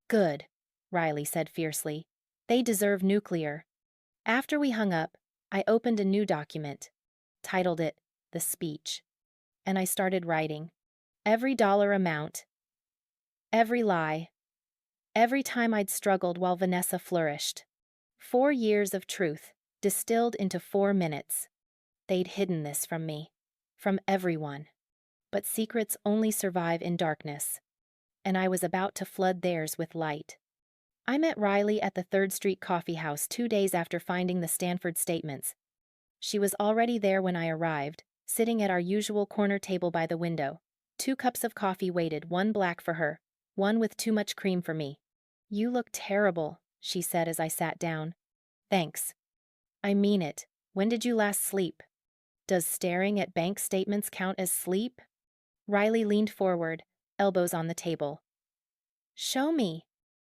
Good, Riley said fiercely. They deserve nuclear. After we hung up, I opened a new document, titled it The Speech, and I started writing. Every dollar amount, every lie, every time I'd struggled while Vanessa flourished. 4 years of truth, distilled into 4 minutes. They'd hidden this from me, from everyone. But secrets only survive in darkness, and I was about to flood theirs with light. I met Riley at the 3rd Street Coffee House 2 days after finding the Stanford statements. She was already there when I arrived, sitting at our usual corner table by the window. 2 cups of coffee waited, 1 black for her, 1 with too much cream for me. You look terrible, she said as I sat down. Thanks. I mean it. When did you last sleep? Does staring at bank statements count as sleep? Riley leaned forward, elbows on the table. Show me.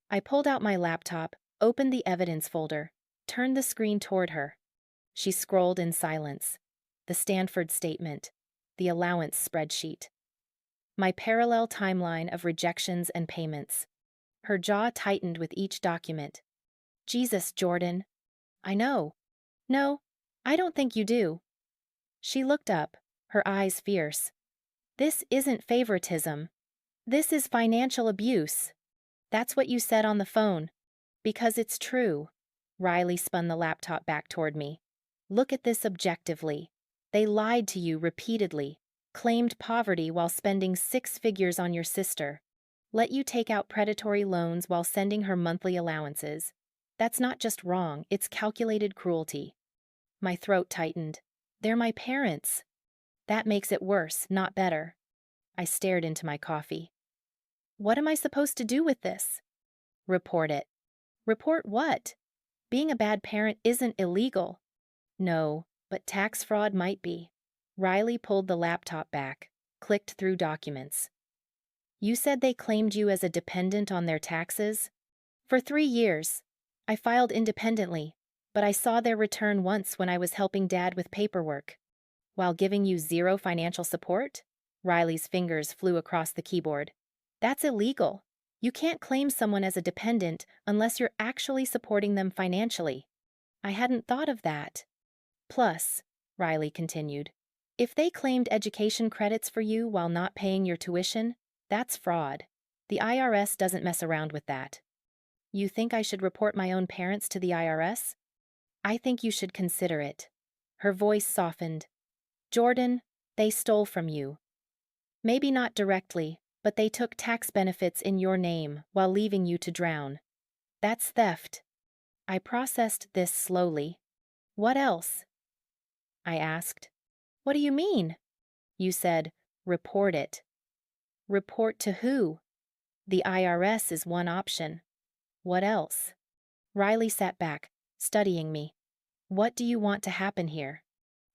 I pulled out my laptop, opened the evidence folder, turned the screen toward her. She scrolled in silence. The Stanford statement, the allowance spreadsheet. My parallel timeline of rejections and payments. Her jaw tightened with each document. Jesus, Jordan. I know. No, I don't think you do. She looked up, her eyes fierce. This isn't favoritism. This is financial abuse. That's what you said on the phone. Because it's true. Riley spun the laptop back toward me. Look at this objectively. They lied to you repeatedly, claimed poverty while spending six figures on your sister, let you take out predatory loans while sending her monthly allowances. That's not just wrong, it's calculated cruelty. My throat tightened. They're my parents. That makes it worse, not better. I stared into my coffee. What am I supposed to do with this? Report it. Report what? Being a bad parent isn't illegal. No, but tax fraud might be. Riley pulled the laptop back, clicked through documents. You said they claimed you as a dependent on their taxes? For 3 years. I filed independently, but I saw their return once when I was helping Dad with paperwork. While giving you zero financial support? Riley's fingers flew across the keyboard. That's illegal. You can't claim someone as a dependent unless you're actually supporting them financially. I hadn't thought of that. Plus, Riley continued, if they claimed education credits for you while not paying your tuition, that's fraud. The IRS doesn't mess around with that. You think I should report my own parents to the IRS? I think you should consider it. Her voice softened. Jordan, they stole from you. Maybe not directly, but they took tax benefits in your name while leaving you to drown. That's theft. I processed this slowly. What else? I asked. What do you mean? You said, report it. Report to who? The IRS is one option. What else? Riley sat back, studying me. What do you want to happen here?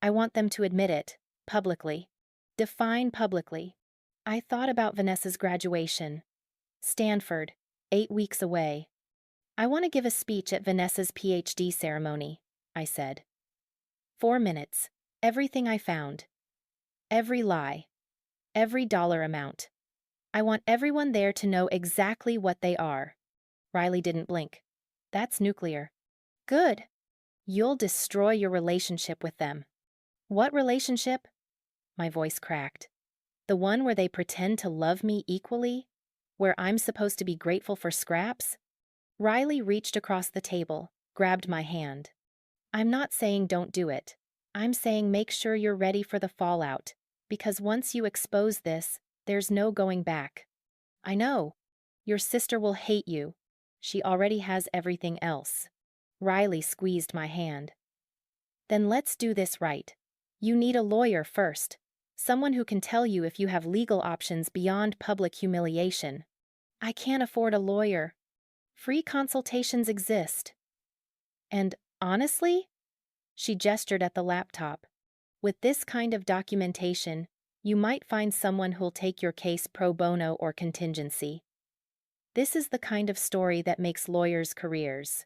I want them to admit it, publicly. Define publicly. I thought about Vanessa's graduation. Stanford, 8 weeks away. I want to give a speech at Vanessa's PhD ceremony, I said. 4 minutes. Everything I found. Every lie. Every dollar amount. I want everyone there to know exactly what they are. Riley didn't blink. That's nuclear. Good. You'll destroy your relationship with them. What relationship? My voice cracked. The one where they pretend to love me equally? Where I'm supposed to be grateful for scraps? Riley reached across the table, grabbed my hand. I'm not saying don't do it. I'm saying make sure you're ready for the fallout, because once you expose this, there's no going back. I know. Your sister will hate you. She already has everything else. Riley squeezed my hand. Then let's do this right. You need a lawyer first. Someone who can tell you if you have legal options beyond public humiliation. I can't afford a lawyer. Free consultations exist. And honestly? She gestured at the laptop. With this kind of documentation, you might find someone who'll take your case pro bono or contingency. This is the kind of story that makes lawyers' careers.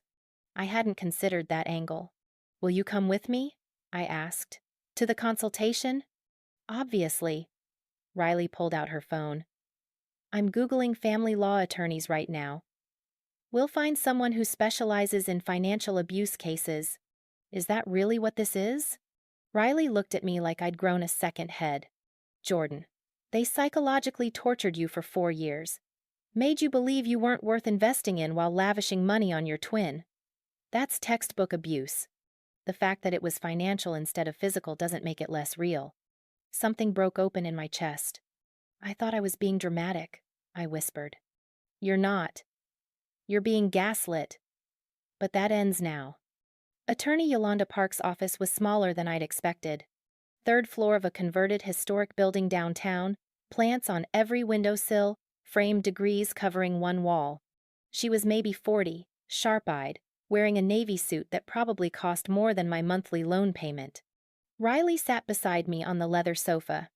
I hadn't considered that angle. Will you come with me? I asked. To the consultation? Obviously. Riley pulled out her phone. I'm Googling family law attorneys right now. We'll find someone who specializes in financial abuse cases. Is that really what this is? Riley looked at me like I'd grown a second head. Jordan, they psychologically tortured you for 4 years. Made you believe you weren't worth investing in while lavishing money on your twin. That's textbook abuse. The fact that it was financial instead of physical doesn't make it less real. Something broke open in my chest. I thought I was being dramatic, I whispered. You're not. You're being gaslit. But that ends now. Attorney Yolanda Park's office was smaller than I'd expected. 3rd floor of a converted historic building downtown, plants on every windowsill, framed degrees covering one wall. She was maybe 40, sharp-eyed, wearing a navy suit that probably cost more than my monthly loan payment. Riley sat beside me on the leather sofa.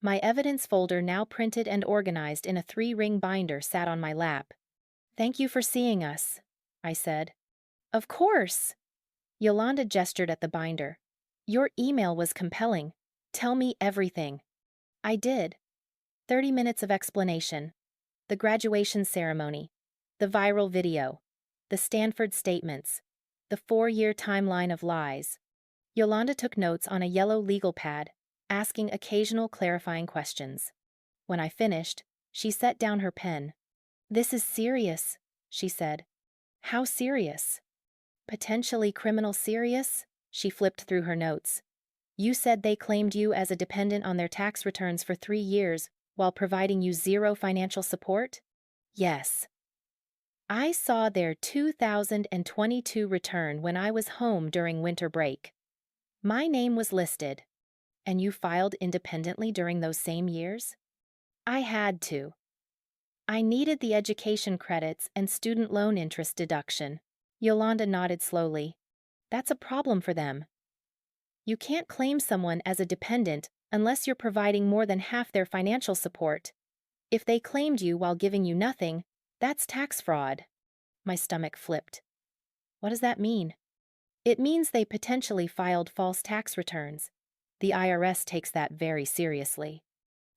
My evidence folder, now printed and organized in a 3-ring binder, sat on my lap. Thank you for seeing us, I said. Of course. Yolanda gestured at the binder. Your email was compelling. Tell me everything. I did. 30 minutes of explanation. The graduation ceremony. The viral video. The Stanford statements. The 4-year timeline of lies. Yolanda took notes on a yellow legal pad, asking occasional clarifying questions. When I finished, she set down her pen. "This is serious," she said. "How serious?" "Potentially criminal serious?" She flipped through her notes. "You said they claimed you as a dependent on their tax returns for 3 years while providing you zero financial support?" "Yes. I saw their 2022 return when I was home during winter break. My name was listed. And you filed independently during those same years?" "I had to. I needed the education credits and student loan interest deduction." Yolanda nodded slowly. "That's a problem for them. You can't claim someone as a dependent unless you're providing more than half their financial support. If they claimed you while giving you nothing, that's tax fraud." My stomach flipped. "What does that mean?" "It means they potentially filed false tax returns. The IRS takes that very seriously."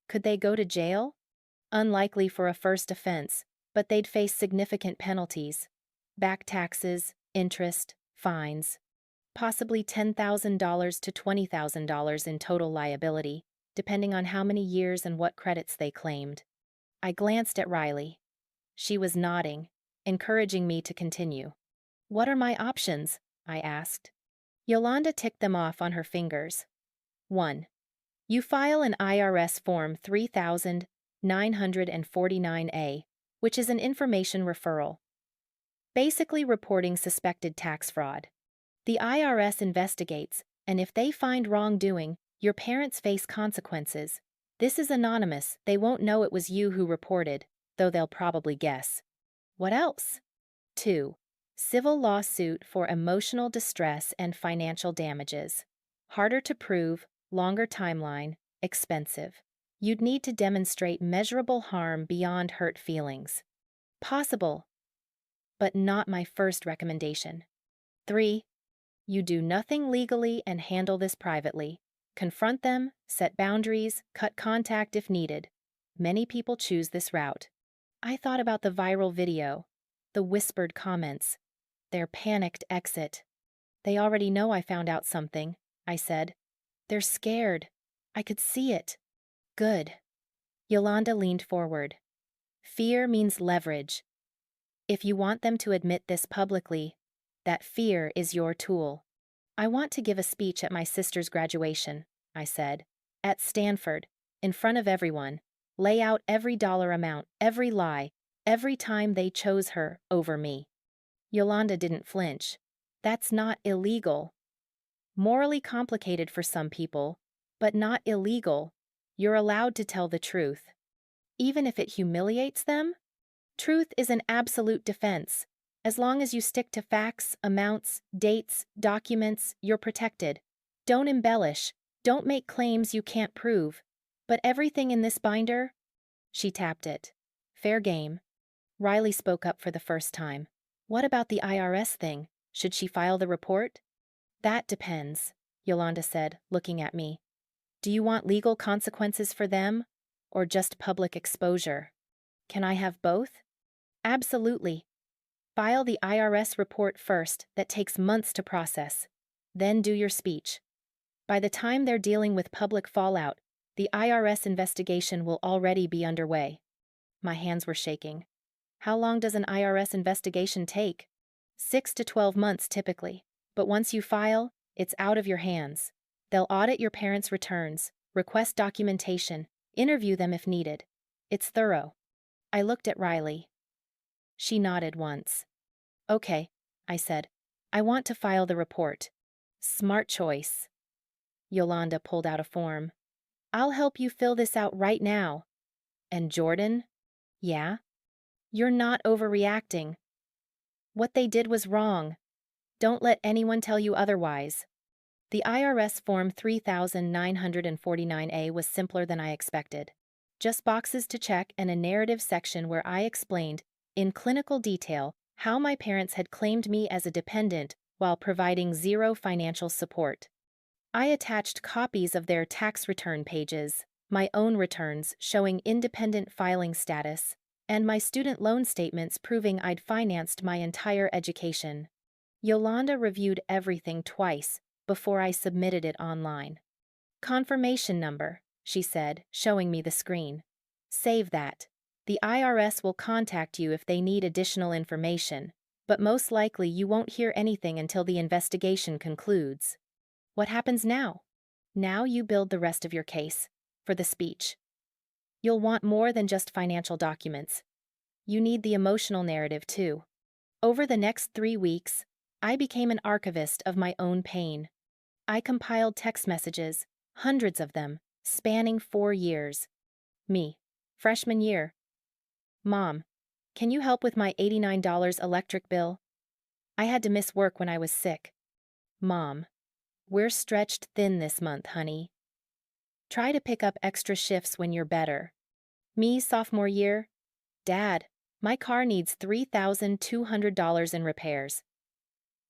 "Could they go to jail?" "Unlikely for a first offense, but they'd face significant penalties. Back taxes, interest, fines. Possibly $10,000 to $20,000 in total liability, depending on how many years and what credits they claimed." I glanced at Riley. She was nodding, encouraging me to continue. "What are my options?" I asked. Yolanda ticked them off on her fingers. 1. You file an IRS Form 3949A, which is an information referral, basically reporting suspected tax fraud. The IRS investigates, and if they find wrongdoing, your parents face consequences. This is anonymous, they won't know it was you who reported, though they'll probably guess. What else? 2. Civil lawsuit for emotional distress and financial damages. Harder to prove, longer timeline, expensive. You'd need to demonstrate measurable harm beyond hurt feelings. Possible, but not my first recommendation. 3. You do nothing legally and handle this privately. Confront them, set boundaries, cut contact if needed. Many people choose this route. I thought about the viral video, the whispered comments, their panicked exit. "They already know I found out something," I said. "They're scared. I could see it." "Good." Yolanda leaned forward. "Fear means leverage. If you want them to admit this publicly, that fear is your tool." "I want to give a speech at my sister's graduation," I said. "At Stanford, in front of everyone. Lay out every dollar amount, every lie, every time they chose her over me." Yolanda didn't flinch. "That's not illegal. Morally complicated for some people, but not illegal. You're allowed to tell the truth. Even if it humiliates them? Truth is an absolute defense. As long as you stick to facts, amounts, dates, documents, you're protected. Don't embellish. Don't make claims you can't prove. But everything in this binder?" She tapped it. "Fair game." Riley spoke up for the first time. "What about the IRS thing? Should she file the report?" "That depends," Yolanda said, looking at me. "Do you want legal consequences for them, or just public exposure?" "Can I have both?" "Absolutely. File the IRS report first, that takes months to process. Then do your speech. By the time they're dealing with public fallout, the IRS investigation will already be underway." My hands were shaking. "How long does an IRS investigation take?" 6 to 12 months typically, but once you file, it's out of your hands. They'll audit your parents' returns, request documentation, interview them if needed. It's thorough. I looked at Riley. She nodded once. "Okay," I said. "I want to file the report." "Smart choice." Yolanda pulled out a form. "I'll help you fill this out right now." "And Jordan?" "Yeah?" "You're not overreacting. What they did was wrong. Don't let anyone tell you otherwise." The IRS Form 3949A was simpler than I expected. Just boxes to check and a narrative section where I explained, in clinical detail, how my parents had claimed me as a dependent while providing zero financial support. I attached copies of their tax return pages, my own returns showing independent filing status, and my student loan statements proving I'd financed my entire education. Yolanda reviewed everything twice before I submitted it online. Confirmation number, she said, showing me the screen. Save that. The IRS will contact you if they need additional information, but most likely you won't hear anything until the investigation concludes. What happens now? Now you build the rest of your case for the speech. You'll want more than just financial documents. You need the emotional narrative too. Over the next 3 weeks, I became an archivist of my own pain. I compiled text messages, hundreds of them, spanning 4 years. Me. Freshman year. Mom, can you help with my $89 electric bill? I had to miss work when I was sick. Mom, we're stretched thin this month, honey. Try to pick up extra shifts when you're better. Me, sophomore year. Dad, my car needs $3,200 in repairs.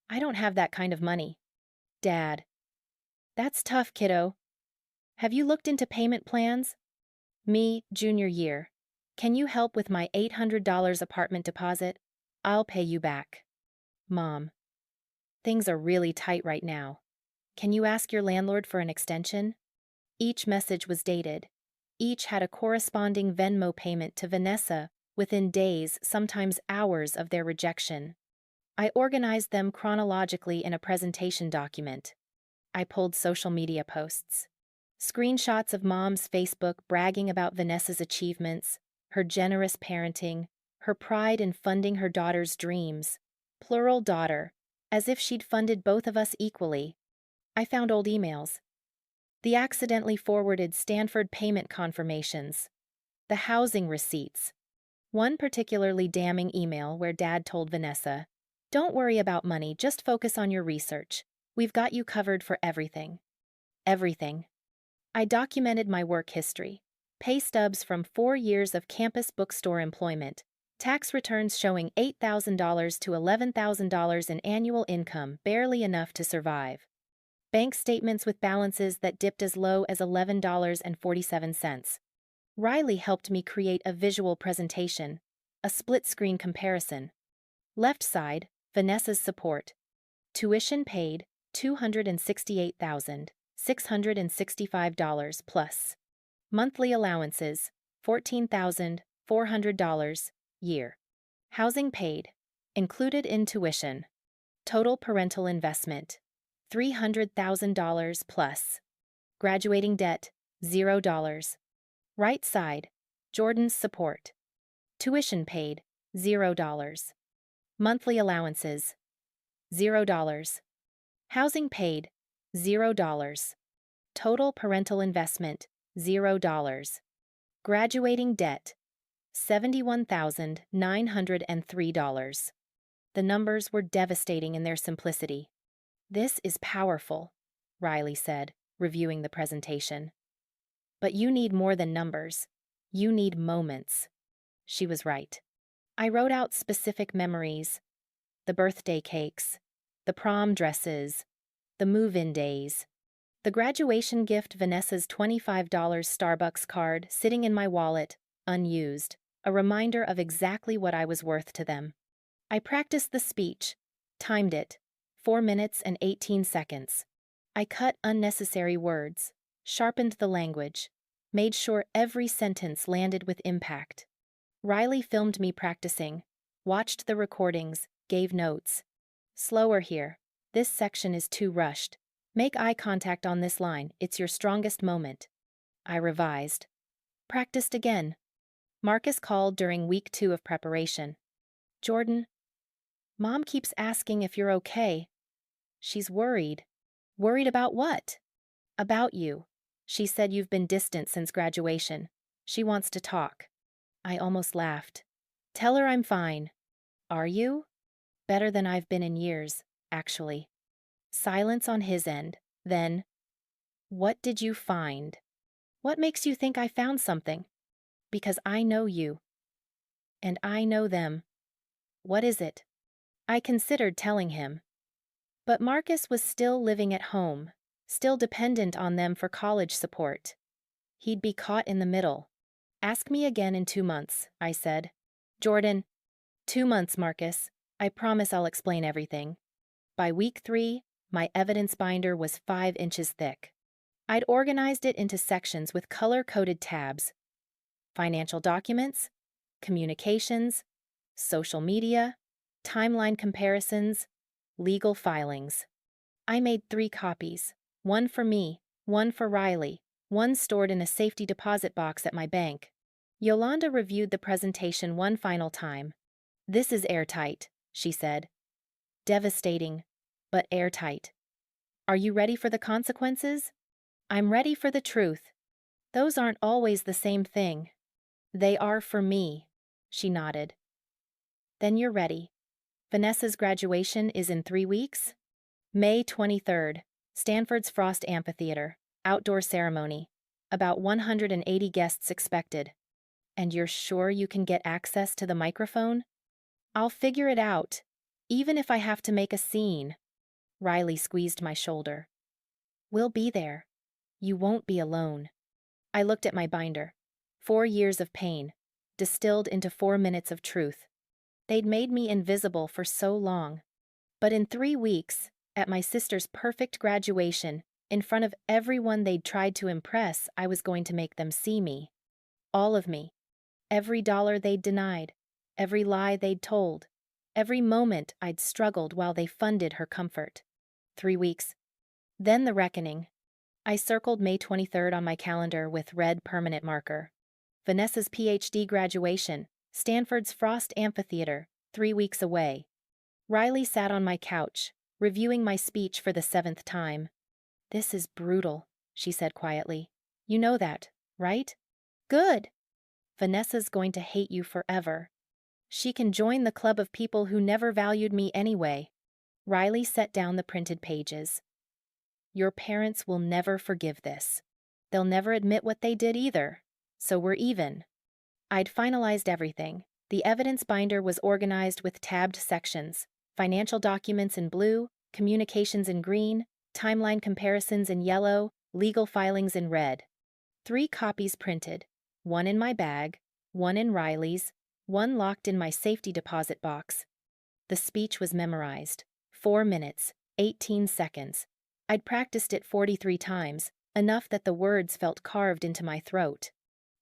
I don't have that kind of money. Dad. That's tough, kiddo. Have you looked into payment plans? Me, junior year. Can you help with my $800 apartment deposit? I'll pay you back. Mom. Things are really tight right now. Can you ask your landlord for an extension? Each message was dated. Each had a corresponding Venmo payment to Vanessa within days, sometimes hours of their rejection. I organized them chronologically in a presentation document. I pulled social media posts. Screenshots of Mom's Facebook bragging about Vanessa's achievements, her generous parenting, her pride in funding her daughter's dreams. Plural daughter, as if she'd funded both of us equally. I found old emails. The accidentally forwarded Stanford payment confirmations. The housing receipts. One particularly damning email where Dad told Vanessa, "Don't worry about money, just focus on your research. We've got you covered for everything." Everything. I documented my work history. Pay stubs from 4 years of campus bookstore employment. Tax returns showing $8,000 to $11,000 in annual income, barely enough to survive. Bank statements with balances that dipped as low as $11.47. Riley helped me create a visual presentation, a split-screen comparison. Left side, Vanessa's support. Tuition paid, $268,665 plus. Monthly allowances, $14,400, year. Housing paid, included in tuition. Total parental investment, $300,000 plus. Graduating debt, $0. Right side, Jordan's support. Tuition paid, $0. Monthly allowances, $0. Housing paid, $0. Total parental investment, $0. Graduating debt, $71,903. The numbers were devastating in their simplicity. "This is powerful," Riley said, reviewing the presentation. "But you need more than numbers. You need moments." She was right. I wrote out specific memories. The birthday cakes, the prom dresses, the move-in days, the graduation gift, Vanessa's $25 Starbucks card sitting in my wallet, unused, a reminder of exactly what I was worth to them. I practiced the speech, timed it, 4 minutes and 18 seconds. I cut unnecessary words, sharpened the language, made sure every sentence landed with impact. Riley filmed me practicing, watched the recordings, gave notes. "Slower here. This section is too rushed. Make eye contact on this line, it's your strongest moment." I revised. Practiced again. Marcus called during week 2 of preparation. "Jordan, Mom keeps asking if you're okay. She's worried." "Worried about what?" "About you. She said you've been distant since graduation. She wants to talk." I almost laughed. "Tell her I'm fine." "Are you?" "Better than I've been in years, actually." Silence on his end. Then, "What did you find?" "What makes you think I found something?" "Because I know you. And I know them." "What is it?" I considered telling him. But Marcus was still living at home, still dependent on them for college support. He'd be caught in the middle. "Ask me again in 2 months," I said. "Jordan." 2 months, Marcus. I promise I'll explain everything." By week 3, my evidence binder was 5 inches thick. I'd organized it into sections with color-coded tabs: financial documents, communications, social media, timeline comparisons, legal filings. I made 3 copies, one for me, one for Riley, one stored in a safety deposit box at my bank. Yolanda reviewed the presentation one final time. "This is airtight," she said. "Devastating, but airtight. Are you ready for the consequences?" "I'm ready for the truth. Those aren't always the same thing." "They are for me," she nodded. "Then you're ready. Vanessa's graduation is in 3 weeks? May 23rd, Stanford's Frost Amphitheater, outdoor ceremony. About 180 guests expected. And you're sure you can get access to the microphone?" "I'll figure it out, even if I have to make a scene." Riley squeezed my shoulder. "We'll be there. You won't be alone." I looked at my binder. 4 years of pain, distilled into 4 minutes of truth. They'd made me invisible for so long. But in 3 weeks, at my sister's perfect graduation, in front of everyone they'd tried to impress, I was going to make them see me. All of me. Every dollar they'd denied. Every lie they'd told. Every moment I'd struggled while they funded her comfort. 3 weeks. Then the reckoning. I circled May 23rd on my calendar with red permanent marker. Vanessa's PhD graduation, Stanford's Frost Amphitheater, 3 weeks away. Riley sat on my couch, reviewing my speech for the 7th time. "This is brutal," she said quietly. "You know that, right?" "Good." "Vanessa's going to hate you forever. She can join the club of people who never valued me anyway." Riley set down the printed pages. "Your parents will never forgive this. They'll never admit what they did either. So we're even." I'd finalized everything. The evidence binder was organized with tabbed sections: financial documents in blue, communications in green, timeline comparisons in yellow, legal filings in red. 3 copies printed, one in my bag, one in Riley's, one locked in my safety deposit box. The speech was memorized. 4 minutes, 18 seconds. I'd practiced it 43 times, enough that the words felt carved into my throat.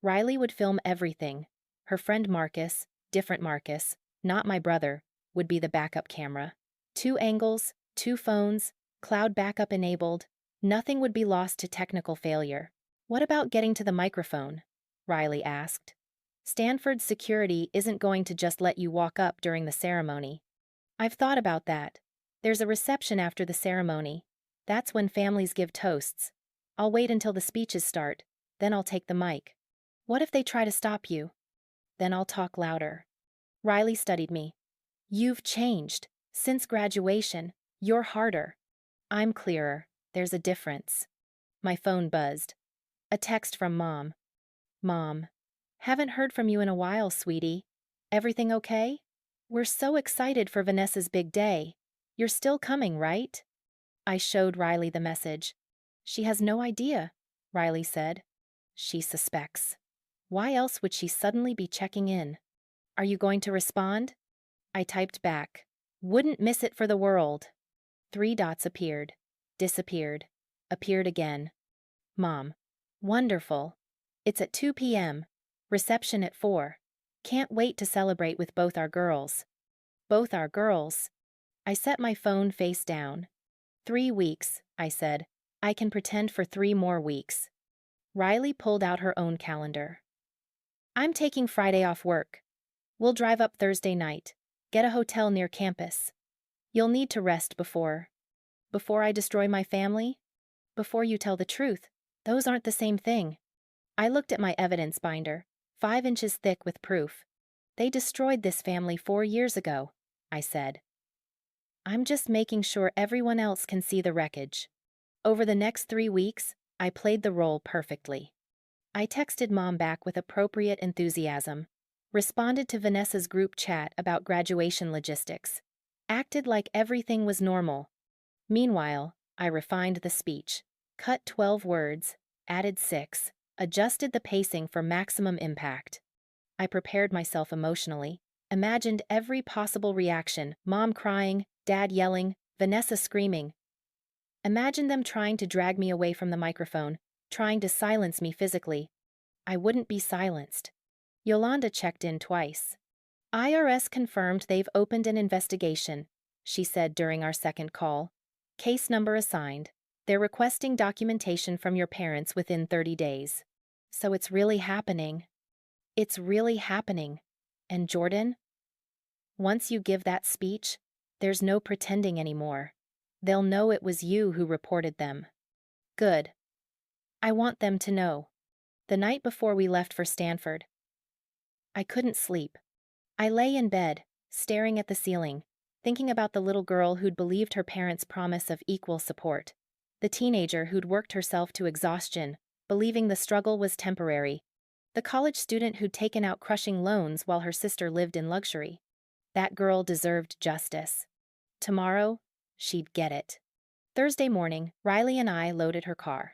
Riley would film everything. Her friend Marcus, different Marcus, not my brother, would be the backup camera. 2 angles, 2 phones, cloud backup enabled. Nothing would be lost to technical failure. "What about getting to the microphone?" Riley asked. "Stanford's security isn't going to just let you walk up during the ceremony." "I've thought about that. There's a reception after the ceremony. That's when families give toasts. I'll wait until the speeches start, then I'll take the mic." "What if they try to stop you?" "Then I'll talk louder." Riley studied me. "You've changed. Since graduation, you're harder." "I'm clearer. There's a difference." My phone buzzed. A text from Mom. "Mom, haven't heard from you in a while, sweetie. Everything okay? We're so excited for Vanessa's big day. You're still coming, right?" I showed Riley the message. "She has no idea," Riley said. "She suspects. Why else would she suddenly be checking in?" "Are you going to respond?" I typed back. "Wouldn't miss it for the world." 3 dots appeared, disappeared, appeared again. "Mom. Wonderful. It's at 2 p.m. Reception at 4. Can't wait to celebrate with both our girls." Both our girls. I set my phone face down. 3 weeks, I said. I can pretend for 3 more weeks. Riley pulled out her own calendar. "I'm taking Friday off work. We'll drive up Thursday night. Get a hotel near campus. You'll need to rest before I destroy my family? Before you tell the truth. Those aren't the same thing." I looked at my evidence binder, 5 inches thick with proof. "They destroyed this family 4 years ago," I said. "I'm just making sure everyone else can see the wreckage." Over the next 3 weeks, I played the role perfectly. I texted Mom back with appropriate enthusiasm, responded to Vanessa's group chat about graduation logistics, acted like everything was normal. Meanwhile, I refined the speech, cut 12 words, added 6, adjusted the pacing for maximum impact. I prepared myself emotionally, imagined every possible reaction: Mom crying, Dad yelling, Vanessa screaming. Imagine them trying to drag me away from the microphone, trying to silence me physically. I wouldn't be silenced. Yolanda checked in twice. IRS confirmed they've opened an investigation, she said during our second call. Case number assigned. They're requesting documentation from your parents within 30 days. So it's really happening. It's really happening. And Jordan? Once you give that speech, there's no pretending anymore. They'll know it was you who reported them. Good. I want them to know. The night before we left for Stanford, I couldn't sleep. I lay in bed, staring at the ceiling, thinking about the little girl who'd believed her parents' promise of equal support. The teenager who'd worked herself to exhaustion, believing the struggle was temporary. The college student who'd taken out crushing loans while her sister lived in luxury. That girl deserved justice. Tomorrow, she'd get it. Thursday morning, Riley and I loaded her car.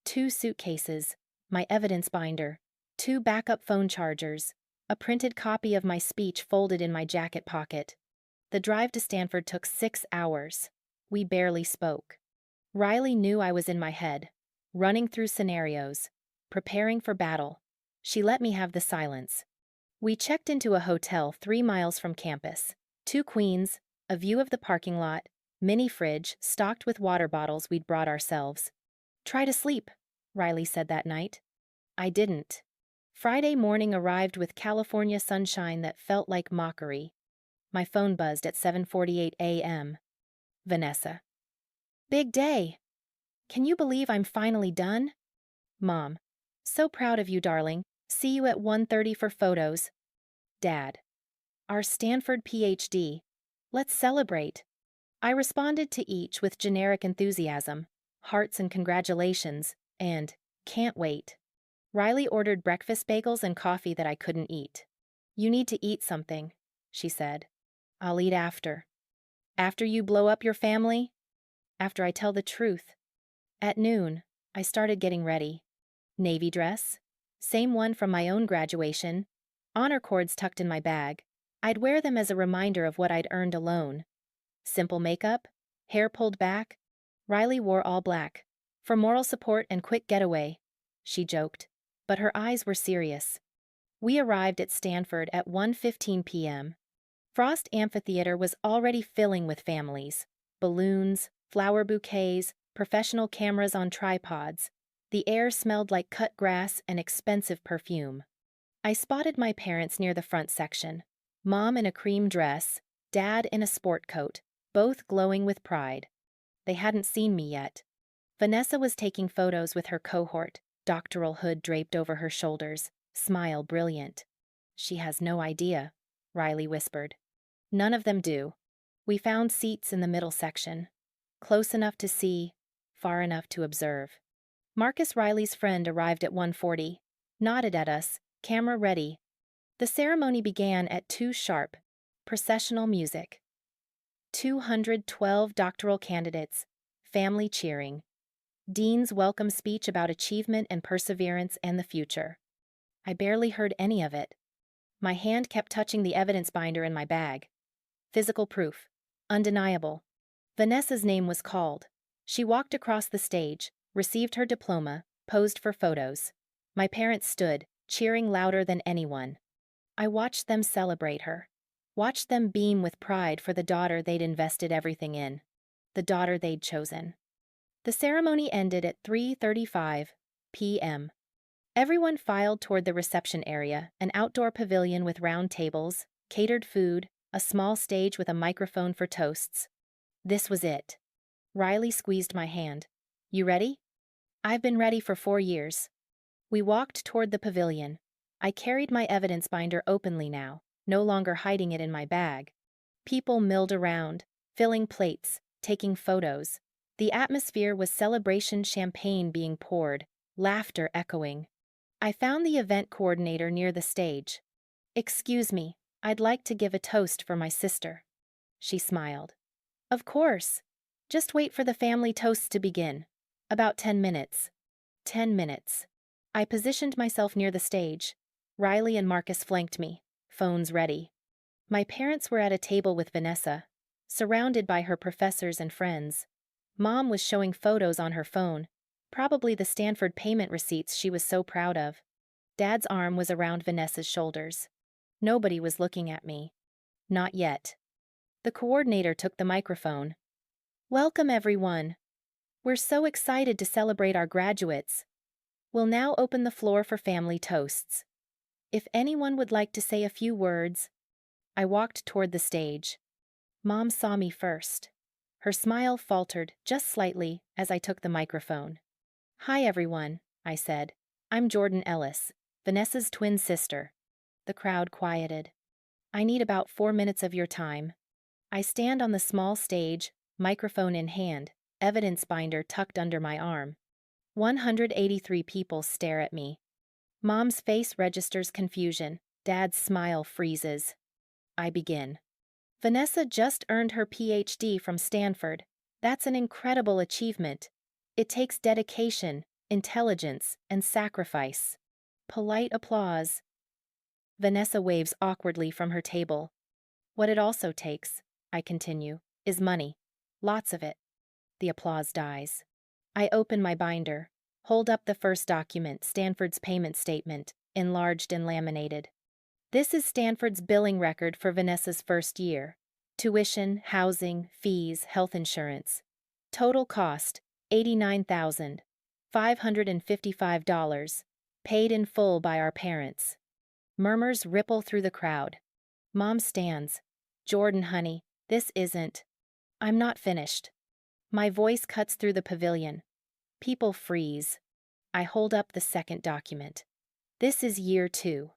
2 suitcases, my evidence binder, 2 backup phone chargers, a printed copy of my speech folded in my jacket pocket. The drive to Stanford took 6 hours. We barely spoke. Riley knew I was in my head, running through scenarios, preparing for battle. She let me have the silence. We checked into a hotel 3 miles from campus. 2 queens, a view of the parking lot, mini fridge stocked with water bottles we'd brought ourselves. Try to sleep, Riley said that night. I didn't. Friday morning arrived with California sunshine that felt like mockery. My phone buzzed at 7:48 a.m. Vanessa. Big day. Can you believe I'm finally done? Mom. So proud of you, darling. See you at 1:30 for photos. Dad. Our Stanford PhD. Let's celebrate. I responded to each with generic enthusiasm, hearts and congratulations, and can't wait. Riley ordered breakfast bagels and coffee that I couldn't eat. You need to eat something, she said. I'll eat after. After you blow up your family? After I tell the truth. At noon, I started getting ready. Navy dress, same one from my own graduation, honor cords tucked in my bag. I'd wear them as a reminder of what I'd earned alone. Simple makeup, hair pulled back. Riley wore all black, for moral support and quick getaway, she joked, but her eyes were serious. We arrived at Stanford at 1:15 p.m. Frost Amphitheater was already filling with families, balloons, flower bouquets, professional cameras on tripods. The air smelled like cut grass and expensive perfume. I spotted my parents near the front section, Mom in a cream dress, Dad in a sport coat, both glowing with pride. They hadn't seen me yet. Vanessa was taking photos with her cohort, doctoral hood draped over her shoulders, smile brilliant. She has no idea, Riley whispered. None of them do. We found seats in the middle section, close enough to see, far enough to observe. Marcus Riley's friend arrived at 1:40, nodded at us, camera ready. The ceremony began at 2 sharp, processional music. 212 doctoral candidates, family cheering. Dean's welcome speech about achievement and perseverance and the future. I barely heard any of it. My hand kept touching the evidence binder in my bag. Physical proof. Undeniable. Vanessa's name was called. She walked across the stage, received her diploma, posed for photos. My parents stood, cheering louder than anyone. I watched them celebrate her. Watched them beam with pride for the daughter they'd invested everything in. The daughter they'd chosen. The ceremony ended at 3:35 p.m. Everyone filed toward the reception area, an outdoor pavilion with round tables, catered food, a small stage with a microphone for toasts. This was it. Riley squeezed my hand. You ready? I've been ready for 4 years. We walked toward the pavilion. I carried my evidence binder openly now, no longer hiding it in my bag. People milled around, filling plates, taking photos. The atmosphere was celebration champagne being poured, laughter echoing. I found the event coordinator near the stage. Excuse me, I'd like to give a toast for my sister. She smiled. Of course. Just wait for the family toasts to begin. About 10 minutes. 10 minutes. I positioned myself near the stage. Riley and Marcus flanked me, phones ready. My parents were at a table with Vanessa, surrounded by her professors and friends. Mom was showing photos on her phone, probably the Stanford payment receipts she was so proud of. Dad's arm was around Vanessa's shoulders. Nobody was looking at me. Not yet. The coordinator took the microphone. Welcome, everyone. We're so excited to celebrate our graduates. We'll now open the floor for family toasts. If anyone would like to say a few words. I walked toward the stage. Mom saw me first. Her smile faltered just slightly as I took the microphone. Hi, everyone, I said. I'm Jordan Ellis, Vanessa's twin sister. The crowd quieted. I need about 4 minutes of your time. I stand on the small stage, microphone in hand, evidence binder tucked under my arm. 183 people stare at me. Mom's face registers confusion. Dad's smile freezes. I begin. Vanessa just earned her PhD from Stanford. That's an incredible achievement. It takes dedication, intelligence, and sacrifice. Polite applause. Vanessa waves awkwardly from her table. What it also takes, I continue, is money. Lots of it. The applause dies. I open my binder, hold up the first document, Stanford's payment statement, enlarged and laminated. This is Stanford's billing record for Vanessa's first year. Tuition, housing, fees, health insurance. Total cost, $89,555, paid in full by our parents. Murmurs ripple through the crowd. Mom stands. Jordan, honey, this isn't. I'm not finished. My voice cuts through the pavilion. People freeze. I hold up the second document. This is year 2.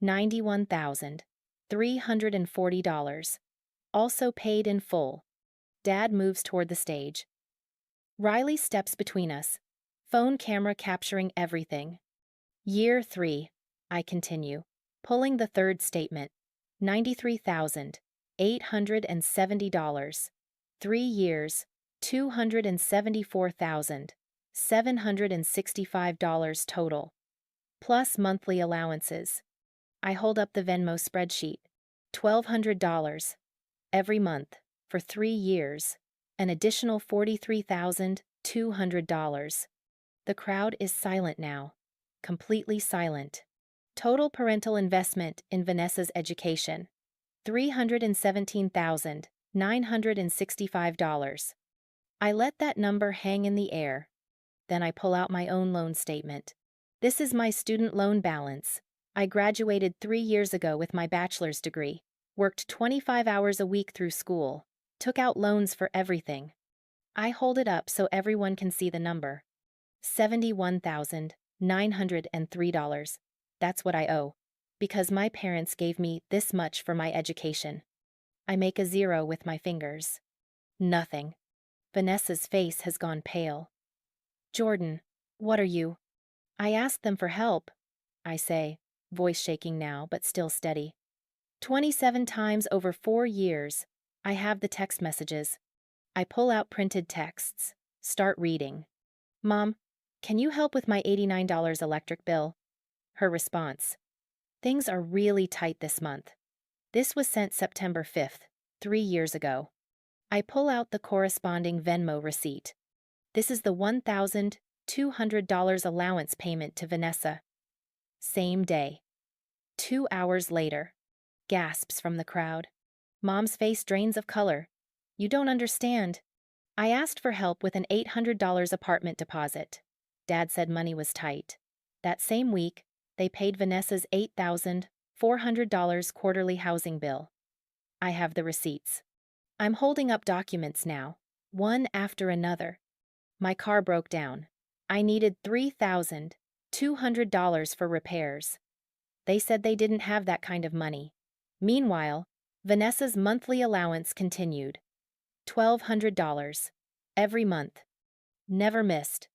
$91,340. Also paid in full. Dad moves toward the stage. Riley steps between us, phone camera capturing everything. Year 3, I continue, pulling the third statement. $93,870. 3 years, $274,765 total. Plus monthly allowances. I hold up the Venmo spreadsheet. $1,200. Every month, for 3 years. An additional $43,200. The crowd is silent now. Completely silent. Total parental investment in Vanessa's education. $317,965. I let that number hang in the air. Then I pull out my own loan statement. This is my student loan balance. I graduated 3 years ago with my bachelor's degree, worked 25 hours a week through school, took out loans for everything. I hold it up so everyone can see the number. $71,903. That's what I owe, because my parents gave me this much for my education. I make a 0 with my fingers. Nothing. Vanessa's face has gone pale. Jordan, what are you? I asked them for help, I say, voice shaking now but still steady. 27 times over 4 years. I have the text messages. I pull out printed texts. Start reading. Mom, can you help with my $89 electric bill? Her response. Things are really tight this month. This was sent September 5th, 3 years ago. I pull out the corresponding Venmo receipt. This is the $1,200 allowance payment to Vanessa. Same day. 2 hours later. Gasps from the crowd. Mom's face drains of color. You don't understand. I asked for help with an $800 apartment deposit. Dad said money was tight. That same week, they paid Vanessa's $8,400 quarterly housing bill. I have the receipts. I'm holding up documents now, one after another. My car broke down. I needed $3,200 for repairs. They said they didn't have that kind of money. Meanwhile, Vanessa's monthly allowance continued. $1,200. Every month. Never missed.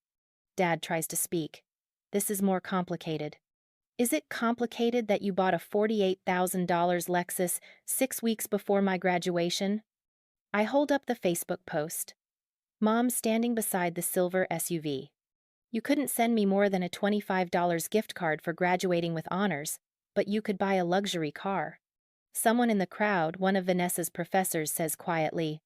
Dad tries to speak. This is more complicated. Is it complicated that you bought a $48,000 Lexus 6 weeks before my graduation? I hold up the Facebook post. Mom standing beside the silver SUV. You couldn't send me more than a $25 gift card for graduating with honors, but you could buy a luxury car. Someone in the crowd, one of Vanessa's professors, says quietly,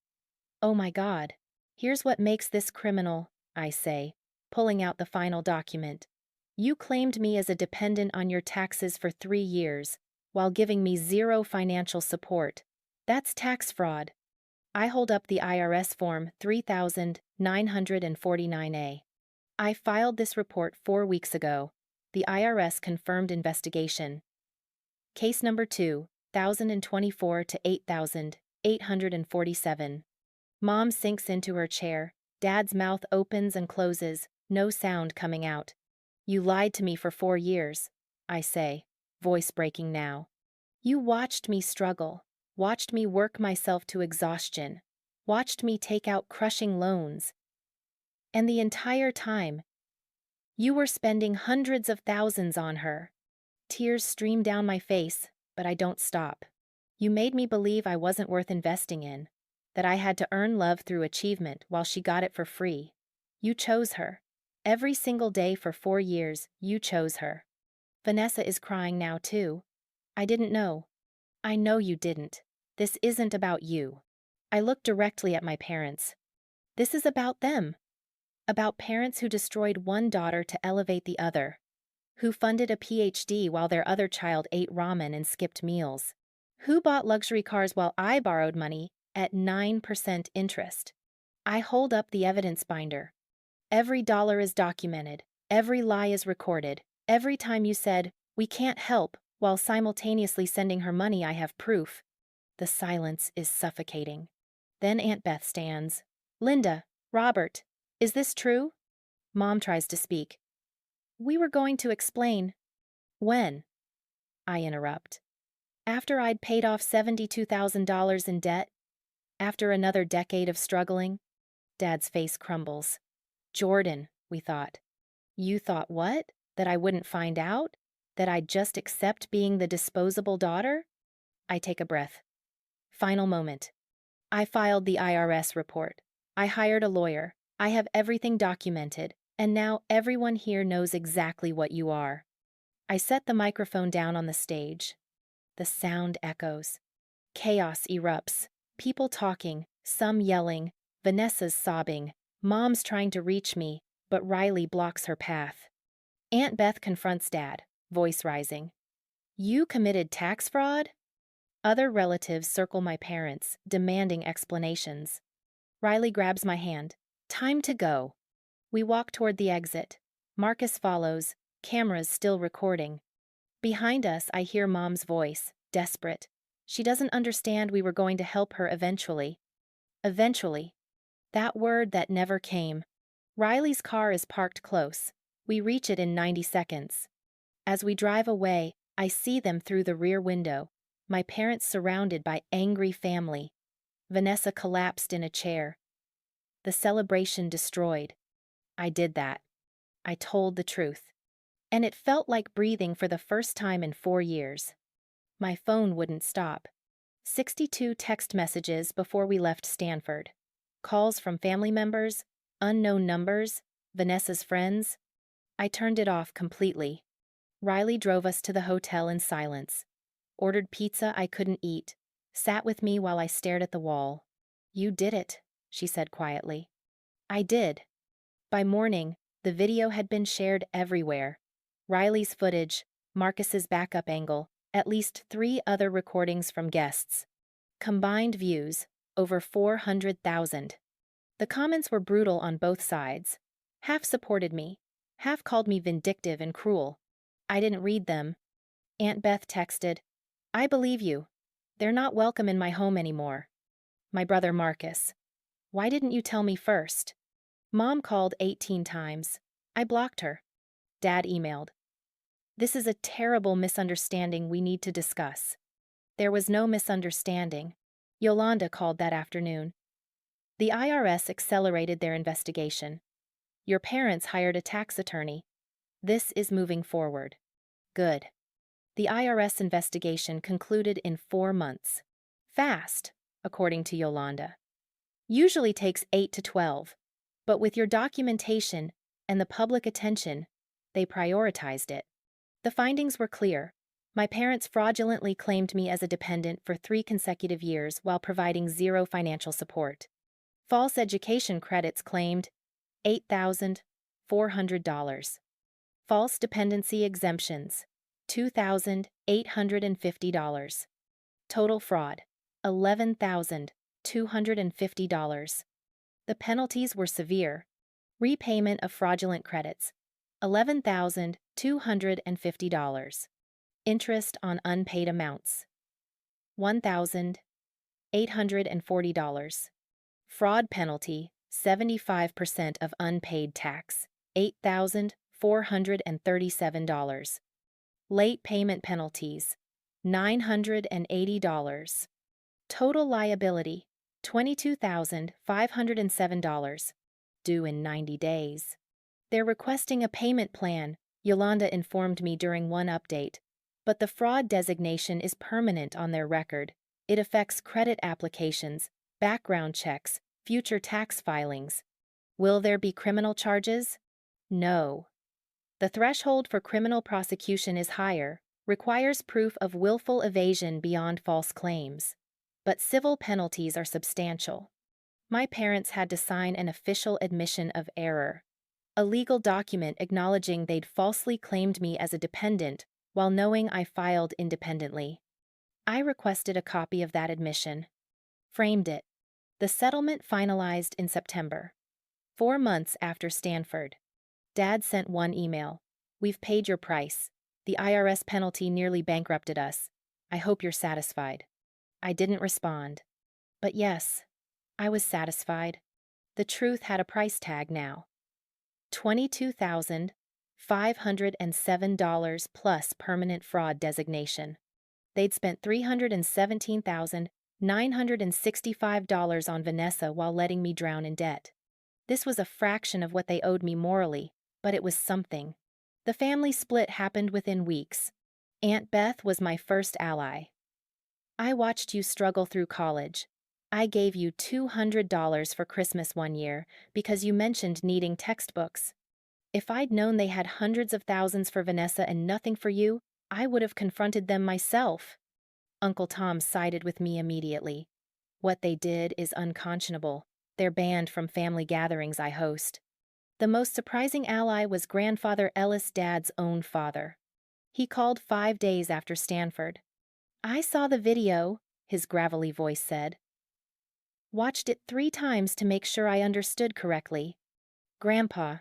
"Oh my God, Here's what makes this criminal, I say, pulling out the final document. You claimed me as a dependent on your taxes for 3 years, while giving me zero financial support. That's tax fraud. I hold up the IRS Form 3949A. I filed this report 4 weeks ago. The IRS confirmed investigation. Case number 2024 to 8847. Mom sinks into her chair. Dad's mouth opens and closes, no sound coming out. You lied to me for 4 years, I say, voice breaking now. You watched me struggle, watched me work myself to exhaustion, watched me take out crushing loans. And the entire time, you were spending hundreds of thousands on her. Tears stream down my face, but I don't stop. You made me believe I wasn't worth investing in, that I had to earn love through achievement while she got it for free. You chose her. Every single day for 4 years, you chose her. Vanessa is crying now too. I didn't know. I know you didn't. This isn't about you. I look directly at my parents. This is about them. About parents who destroyed one daughter to elevate the other. Who funded a PhD while their other child ate ramen and skipped meals. Who bought luxury cars while I borrowed money at 9% interest. I hold up the evidence binder. Every dollar is documented. Every lie is recorded. Every time you said, "We can't help," while simultaneously sending her money, I have proof. The silence is suffocating. Then Aunt Beth stands. Linda, Robert, is this true? Mom tries to speak. We were going to explain. When? I interrupt. After I'd paid off $72,000 in debt? After another decade of struggling? Dad's face crumbles. Jordan, we thought. You thought what? That I wouldn't find out? That I'd just accept being the disposable daughter? I take a breath. Final moment. I filed the IRS report. I hired a lawyer. I have everything documented, and now everyone here knows exactly what you are. I set the microphone down on the stage. The sound echoes. Chaos erupts. People talking, some yelling, Vanessa's sobbing, Mom's trying to reach me, but Riley blocks her path. Aunt Beth confronts Dad, voice rising. You committed tax fraud? Other relatives circle my parents, demanding explanations. Riley grabs my hand. Time to go. We walk toward the exit. Marcus follows, cameras still recording. Behind us, I hear Mom's voice, desperate. She doesn't understand we were going to help her eventually. Eventually. That word that never came. Riley's car is parked close. We reach it in 90 seconds. As we drive away, I see them through the rear window. My parents surrounded by angry family. Vanessa collapsed in a chair. The celebration destroyed. I did that. I told the truth. And it felt like breathing for the first time in 4 years. My phone wouldn't stop. 62 text messages before we left Stanford. Calls from family members, unknown numbers, Vanessa's friends. I turned it off completely. Riley drove us to the hotel in silence. Ordered pizza I couldn't eat. Sat with me while I stared at the wall. You did it, she said quietly. I did. By morning, the video had been shared everywhere. Riley's footage, Marcus's backup angle, at least 3 other recordings from guests. Combined views, over 400,000. The comments were brutal on both sides. Half supported me, half called me vindictive and cruel. I didn't read them. Aunt Beth texted, I believe you. They're not welcome in my home anymore. My brother Marcus. Why didn't you tell me first? Mom called 18 times. I blocked her. Dad emailed. This is a terrible misunderstanding we need to discuss. There was no misunderstanding. Yolanda called that afternoon. The IRS accelerated their investigation. Your parents hired a tax attorney. This is moving forward. Good. The IRS investigation concluded in 4 months. Fast, according to Yolanda. Usually takes 8 to 12. But with your documentation and the public attention, they prioritized it. The findings were clear. My parents fraudulently claimed me as a dependent for 3 consecutive years while providing zero financial support. False education credits claimed $8,400. False dependency exemptions $2,850. Total fraud $11,250. The penalties were severe. Repayment of fraudulent credits $11,250. Interest on unpaid amounts $1,840. Fraud penalty 75% of unpaid tax $8,437. Late payment penalties $980. Total liability $22,507. Due in 90 days. They're requesting a payment plan, Yolanda informed me during one update. But the fraud designation is permanent on their record. It affects credit applications, background checks, future tax filings. Will there be criminal charges? No. The threshold for criminal prosecution is higher, requires proof of willful evasion beyond false claims. But civil penalties are substantial. My parents had to sign an official admission of error, a legal document acknowledging they'd falsely claimed me as a dependent while knowing I filed independently. I requested a copy of that admission. Framed it. The settlement finalized in September. 4 months after Stanford. Dad sent one email. We've paid your price. The IRS penalty nearly bankrupted us. I hope you're satisfied. I didn't respond. But yes, I was satisfied. The truth had a price tag now. $22,507 plus permanent fraud designation. They'd spent $317,965 on Vanessa while letting me drown in debt. This was a fraction of what they owed me morally, but it was something. The family split happened within weeks. Aunt Beth was my first ally. I watched you struggle through college. I gave you $200 for Christmas one year because you mentioned needing textbooks. If I'd known they had hundreds of thousands for Vanessa and nothing for you, I would have confronted them myself. Uncle Tom sided with me immediately. What they did is unconscionable. They're banned from family gatherings I host. The most surprising ally was Grandfather Ellis' dad's own father. He called 5 days after Stanford. I saw the video, his gravelly voice said. Watched it 3 times to make sure I understood correctly. Grandpa,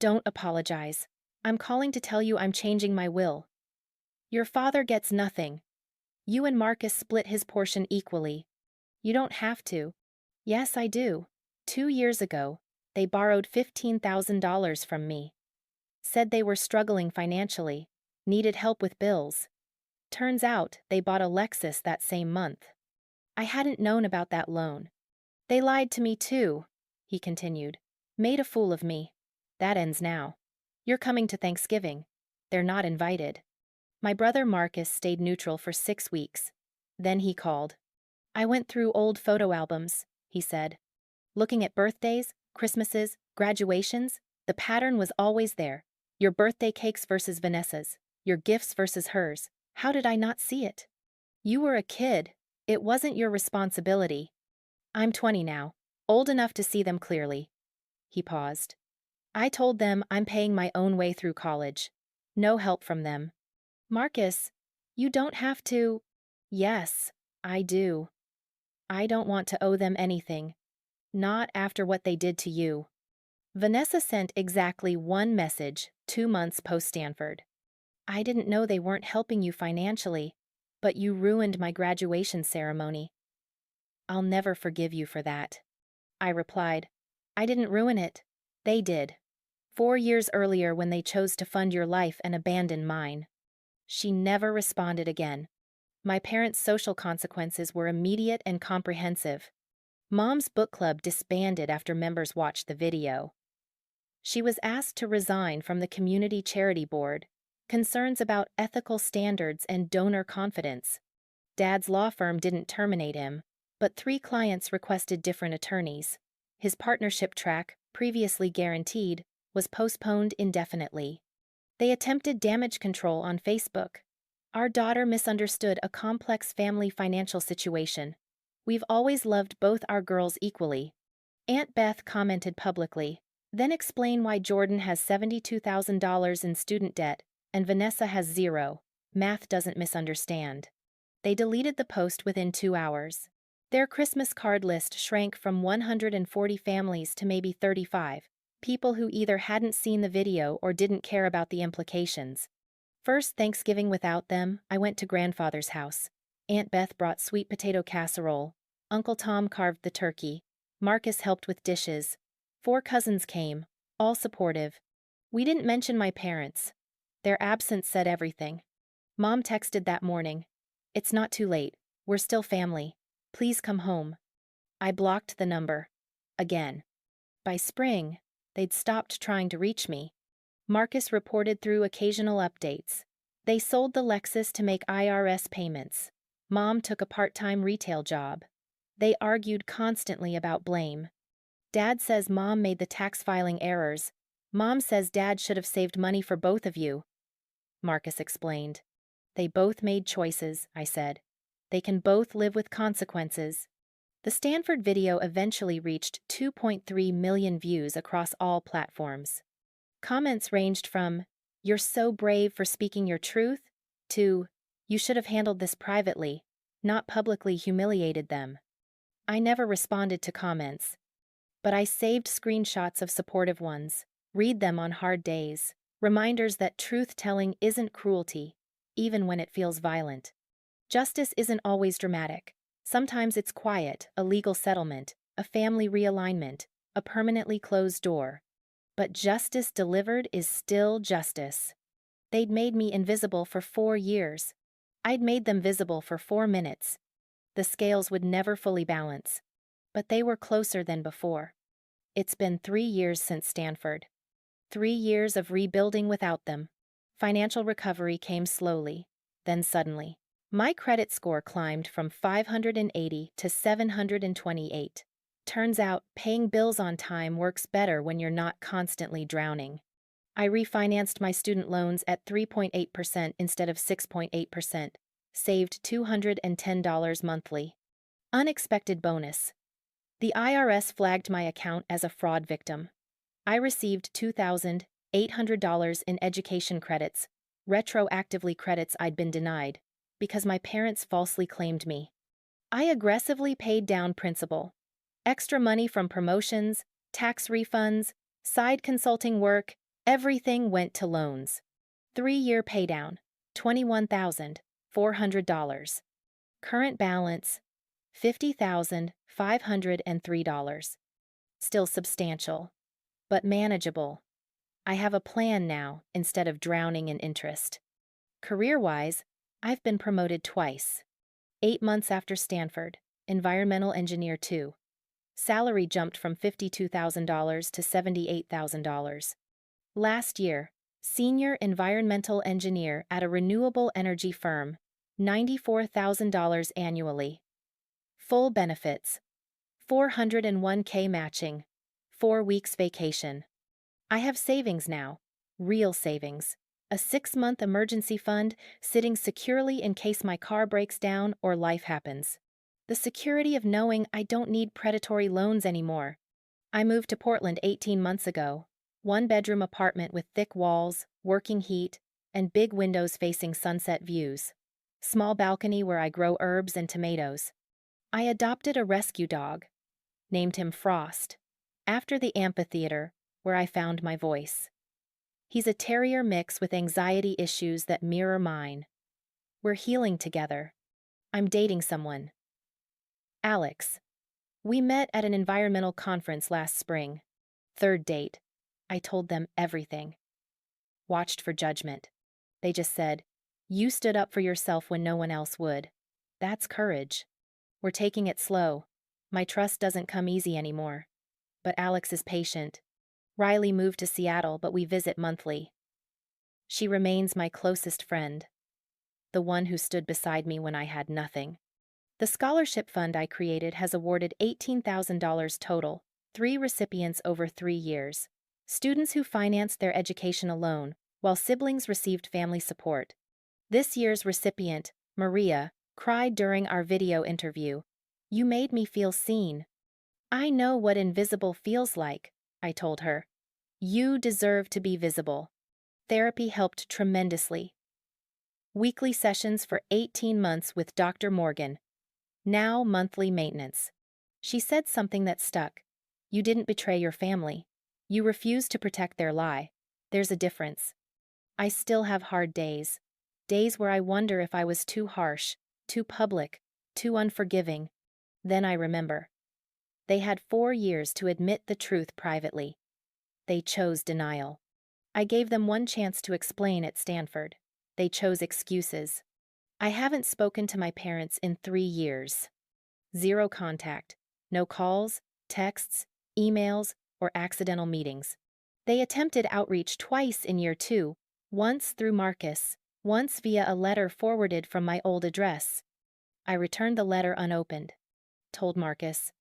don't apologize. I'm calling to tell you I'm changing my will. Your father gets nothing. You and Marcus split his portion equally. You don't have to. Yes, I do. 2 years ago, they borrowed $15,000 from me. Said they were struggling financially, needed help with bills. Turns out they bought a Lexus that same month. I hadn't known about that loan. They lied to me too, he continued. Made a fool of me. That ends now. You're coming to Thanksgiving. They're not invited. My brother Marcus stayed neutral for 6 weeks. Then he called. I went through old photo albums, he said. Looking at birthdays, Christmases, graduations, the pattern was always there. Your birthday cakes versus Vanessa's, your gifts versus hers. How did I not see it? You were a kid. It wasn't your responsibility. I'm 20 now, old enough to see them clearly. He paused. I told them I'm paying my own way through college. No help from them. Marcus, you don't have to. Yes, I do. I don't want to owe them anything. Not after what they did to you. Vanessa sent exactly one message 2 months post-Stanford. I didn't know they weren't helping you financially, but you ruined my graduation ceremony. I'll never forgive you for that. I replied. I didn't ruin it. They did. 4 years earlier when they chose to fund your life and abandon mine. She never responded again. My parents' social consequences were immediate and comprehensive. Mom's book club disbanded after members watched the video. She was asked to resign from the community charity board. Concerns about ethical standards and donor confidence. Dad's law firm didn't terminate him, but 3 clients requested different attorneys. His partnership track, previously guaranteed, was postponed indefinitely. They attempted damage control on Facebook. Our daughter misunderstood a complex family financial situation. We've always loved both our girls equally. Aunt Beth commented publicly, then explain why Jordan has $72,000 in student debt and Vanessa has zero. Math doesn't misunderstand. They deleted the post within 2 hours. Their Christmas card list shrank from 140 families to maybe 35, people who either hadn't seen the video or didn't care about the implications. First Thanksgiving without them, I went to grandfather's house. Aunt Beth brought sweet potato casserole. Uncle Tom carved the turkey. Marcus helped with dishes. 4 cousins came, all supportive. We didn't mention my parents. Their absence said everything. Mom texted that morning. "It's not too late. We're still family. Please come home." I blocked the number. Again. By spring, they'd stopped trying to reach me. Marcus reported through occasional updates. They sold the Lexus to make IRS payments. Mom took a part-time retail job. They argued constantly about blame. Dad says Mom made the tax filing errors. Mom says Dad should have saved money for both of you. Marcus explained. They both made choices, I said. They can both live with consequences. The Stanford video eventually reached 2.3 million views across all platforms. Comments ranged from, "You're so brave for speaking your truth," to, "You should have handled this privately, not publicly humiliated them." I never responded to comments, but I saved screenshots of supportive ones. Read them on hard days. Reminders that truth-telling isn't cruelty, even when it feels violent. Justice isn't always dramatic. Sometimes it's quiet, a legal settlement, a family realignment, a permanently closed door. But justice delivered is still justice. They'd made me invisible for 4 years. I'd made them visible for 4 minutes. The scales would never fully balance. But they were closer than before. It's been 3 years since Stanford. 3 years of rebuilding without them. Financial recovery came slowly, then suddenly. My credit score climbed from 580 to 728. Turns out, paying bills on time works better when you're not constantly drowning. I refinanced my student loans at 3.8% instead of 6.8%, saved $210 monthly. Unexpected bonus. The IRS flagged my account as a fraud victim. I received $2,800 in education credits, retroactively credits I'd been denied, because my parents falsely claimed me. I aggressively paid down principal. Extra money from promotions, tax refunds, side consulting work, everything went to loans. 3-year paydown, $21,400. Current balance, $50,503. Still substantial, but manageable. I have a plan now instead of drowning in interest. Career-wise, I've been promoted twice. 8 months after Stanford, environmental engineer 2. Salary jumped from $52,000 to $78,000. Last year, senior environmental engineer at a renewable energy firm, $94,000 annually. Full benefits, 401k matching, 4 weeks vacation. I have savings now, real savings. A 6-month emergency fund sitting securely in case my car breaks down or life happens. The security of knowing I don't need predatory loans anymore. I moved to Portland 18 months ago. 1-bedroom apartment with thick walls, working heat, and big windows facing sunset views. Small balcony where I grow herbs and tomatoes. I adopted a rescue dog. Named him Frost. After the amphitheater, where I found my voice. He's a terrier mix with anxiety issues that mirror mine. We're healing together. I'm dating someone. Alex. We met at an environmental conference last spring. 3rd date. I told them everything. Watched for judgment. They just said, "You stood up for yourself when no one else would. That's courage. We're taking it slow. My trust doesn't come easy anymore. But Alex is patient. Riley moved to Seattle, but we visit monthly. She remains my closest friend. The one who stood beside me when I had nothing. The scholarship fund I created has awarded $18,000 total, 3 recipients over 3 years. Students who financed their education alone, while siblings received family support. This year's recipient, Maria, cried during our video interview. "You made me feel seen." I know what invisible feels like, I told her. You deserve to be visible. Therapy helped tremendously. Weekly sessions for 18 months with Dr. Morgan. Now monthly maintenance. She said something that stuck. You didn't betray your family. You refused to protect their lie. There's a difference. I still have hard days. Days where I wonder if I was too harsh, too public, too unforgiving. Then I remember. They had 4 years to admit the truth privately. They chose denial. I gave them one chance to explain at Stanford. They chose excuses. I haven't spoken to my parents in 3 years. Zero contact. No calls, texts, emails, or accidental meetings. They attempted outreach twice in year 2, once through Marcus, once via a letter forwarded from my old address. I returned the letter unopened. Told Marcus,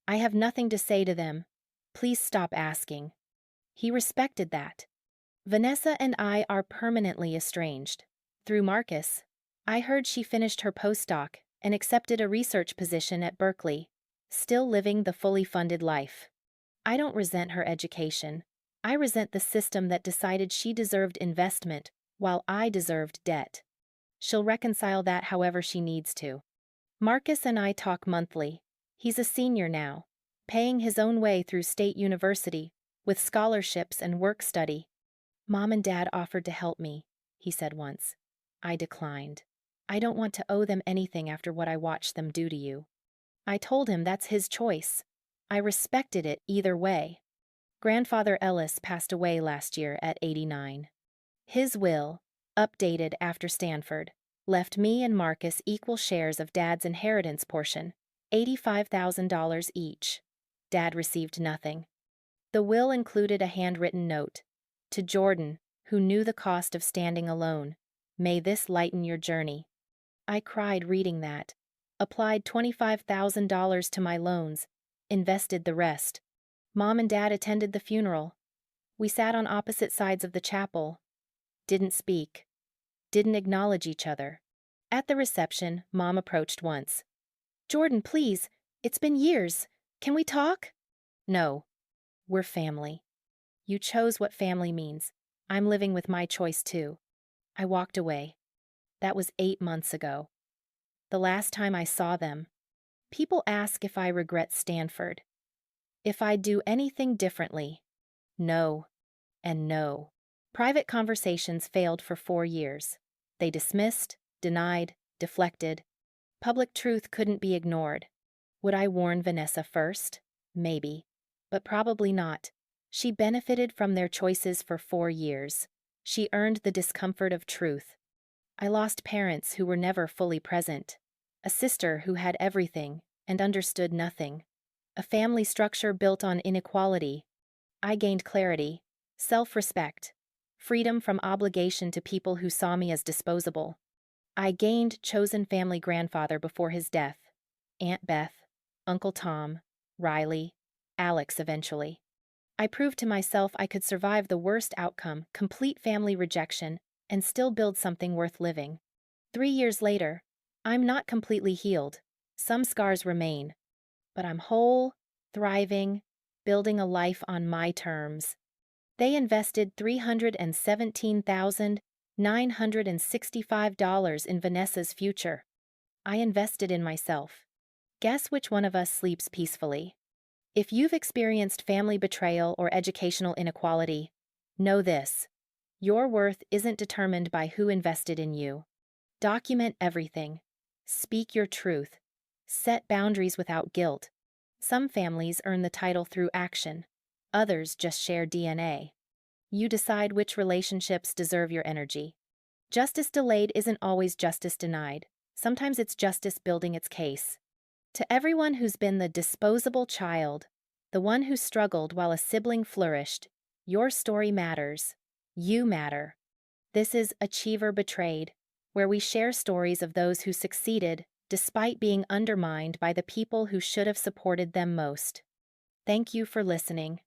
I have nothing to say to them. Please stop asking. He respected that. Vanessa and I are permanently estranged. Through Marcus, I heard she finished her postdoc and accepted a research position at Berkeley, still living the fully funded life. I don't resent her education. I resent the system that decided she deserved investment while I deserved debt. She'll reconcile that however she needs to. Marcus and I talk monthly. He's a senior now, paying his own way through state university, with scholarships and work study. Mom and Dad offered to help me, he said once. I declined. I don't want to owe them anything after what I watched them do to you. I told him that's his choice. I respected it either way. Grandfather Ellis passed away last year at 89. His will, updated after Stanford, left me and Marcus equal shares of Dad's inheritance portion, $85,000 each. Dad received nothing. The will included a handwritten note. To Jordan, who knew the cost of standing alone, may this lighten your journey. I cried reading that, applied $25,000 to my loans, invested the rest. Mom and Dad attended the funeral. We sat on opposite sides of the chapel. Didn't speak. Didn't acknowledge each other. At the reception, Mom approached once. Jordan, please, it's been years. Can we talk? No. We're family. You chose what family means. I'm living with my choice too. I walked away. That was 8 months ago. The last time I saw them. People ask if I regret Stanford. If I'd do anything differently. No. And no. Private conversations failed for 4 years. They dismissed, denied, deflected. Public truth couldn't be ignored. Would I warn Vanessa first? Maybe. But probably not. She benefited from their choices for 4 years. She earned the discomfort of truth. I lost parents who were never fully present. A sister who had everything and understood nothing. A family structure built on inequality. I gained clarity, self-respect, freedom from obligation to people who saw me as disposable. I gained chosen family grandfather before his death. Aunt Beth, Uncle Tom, Riley, Alex eventually. I proved to myself I could survive the worst outcome, complete family rejection, and still build something worth living. 3 years later, I'm not completely healed. Some scars remain. But I'm whole, thriving, building a life on my terms. They invested $317,965 in Vanessa's future. I invested in myself. Guess which one of us sleeps peacefully? If you've experienced family betrayal or educational inequality, know this. Your worth isn't determined by who invested in you. Document everything. Speak your truth. Set boundaries without guilt. Some families earn the title through action. Others just share DNA. You decide which relationships deserve your energy. Justice delayed isn't always justice denied. Sometimes it's justice building its case. To everyone who's been the disposable child, the one who struggled while a sibling flourished, your story matters. You matter. This is Achiever Betrayed, where we share stories of those who succeeded despite being undermined by the people who should have supported them most. Thank you for listening.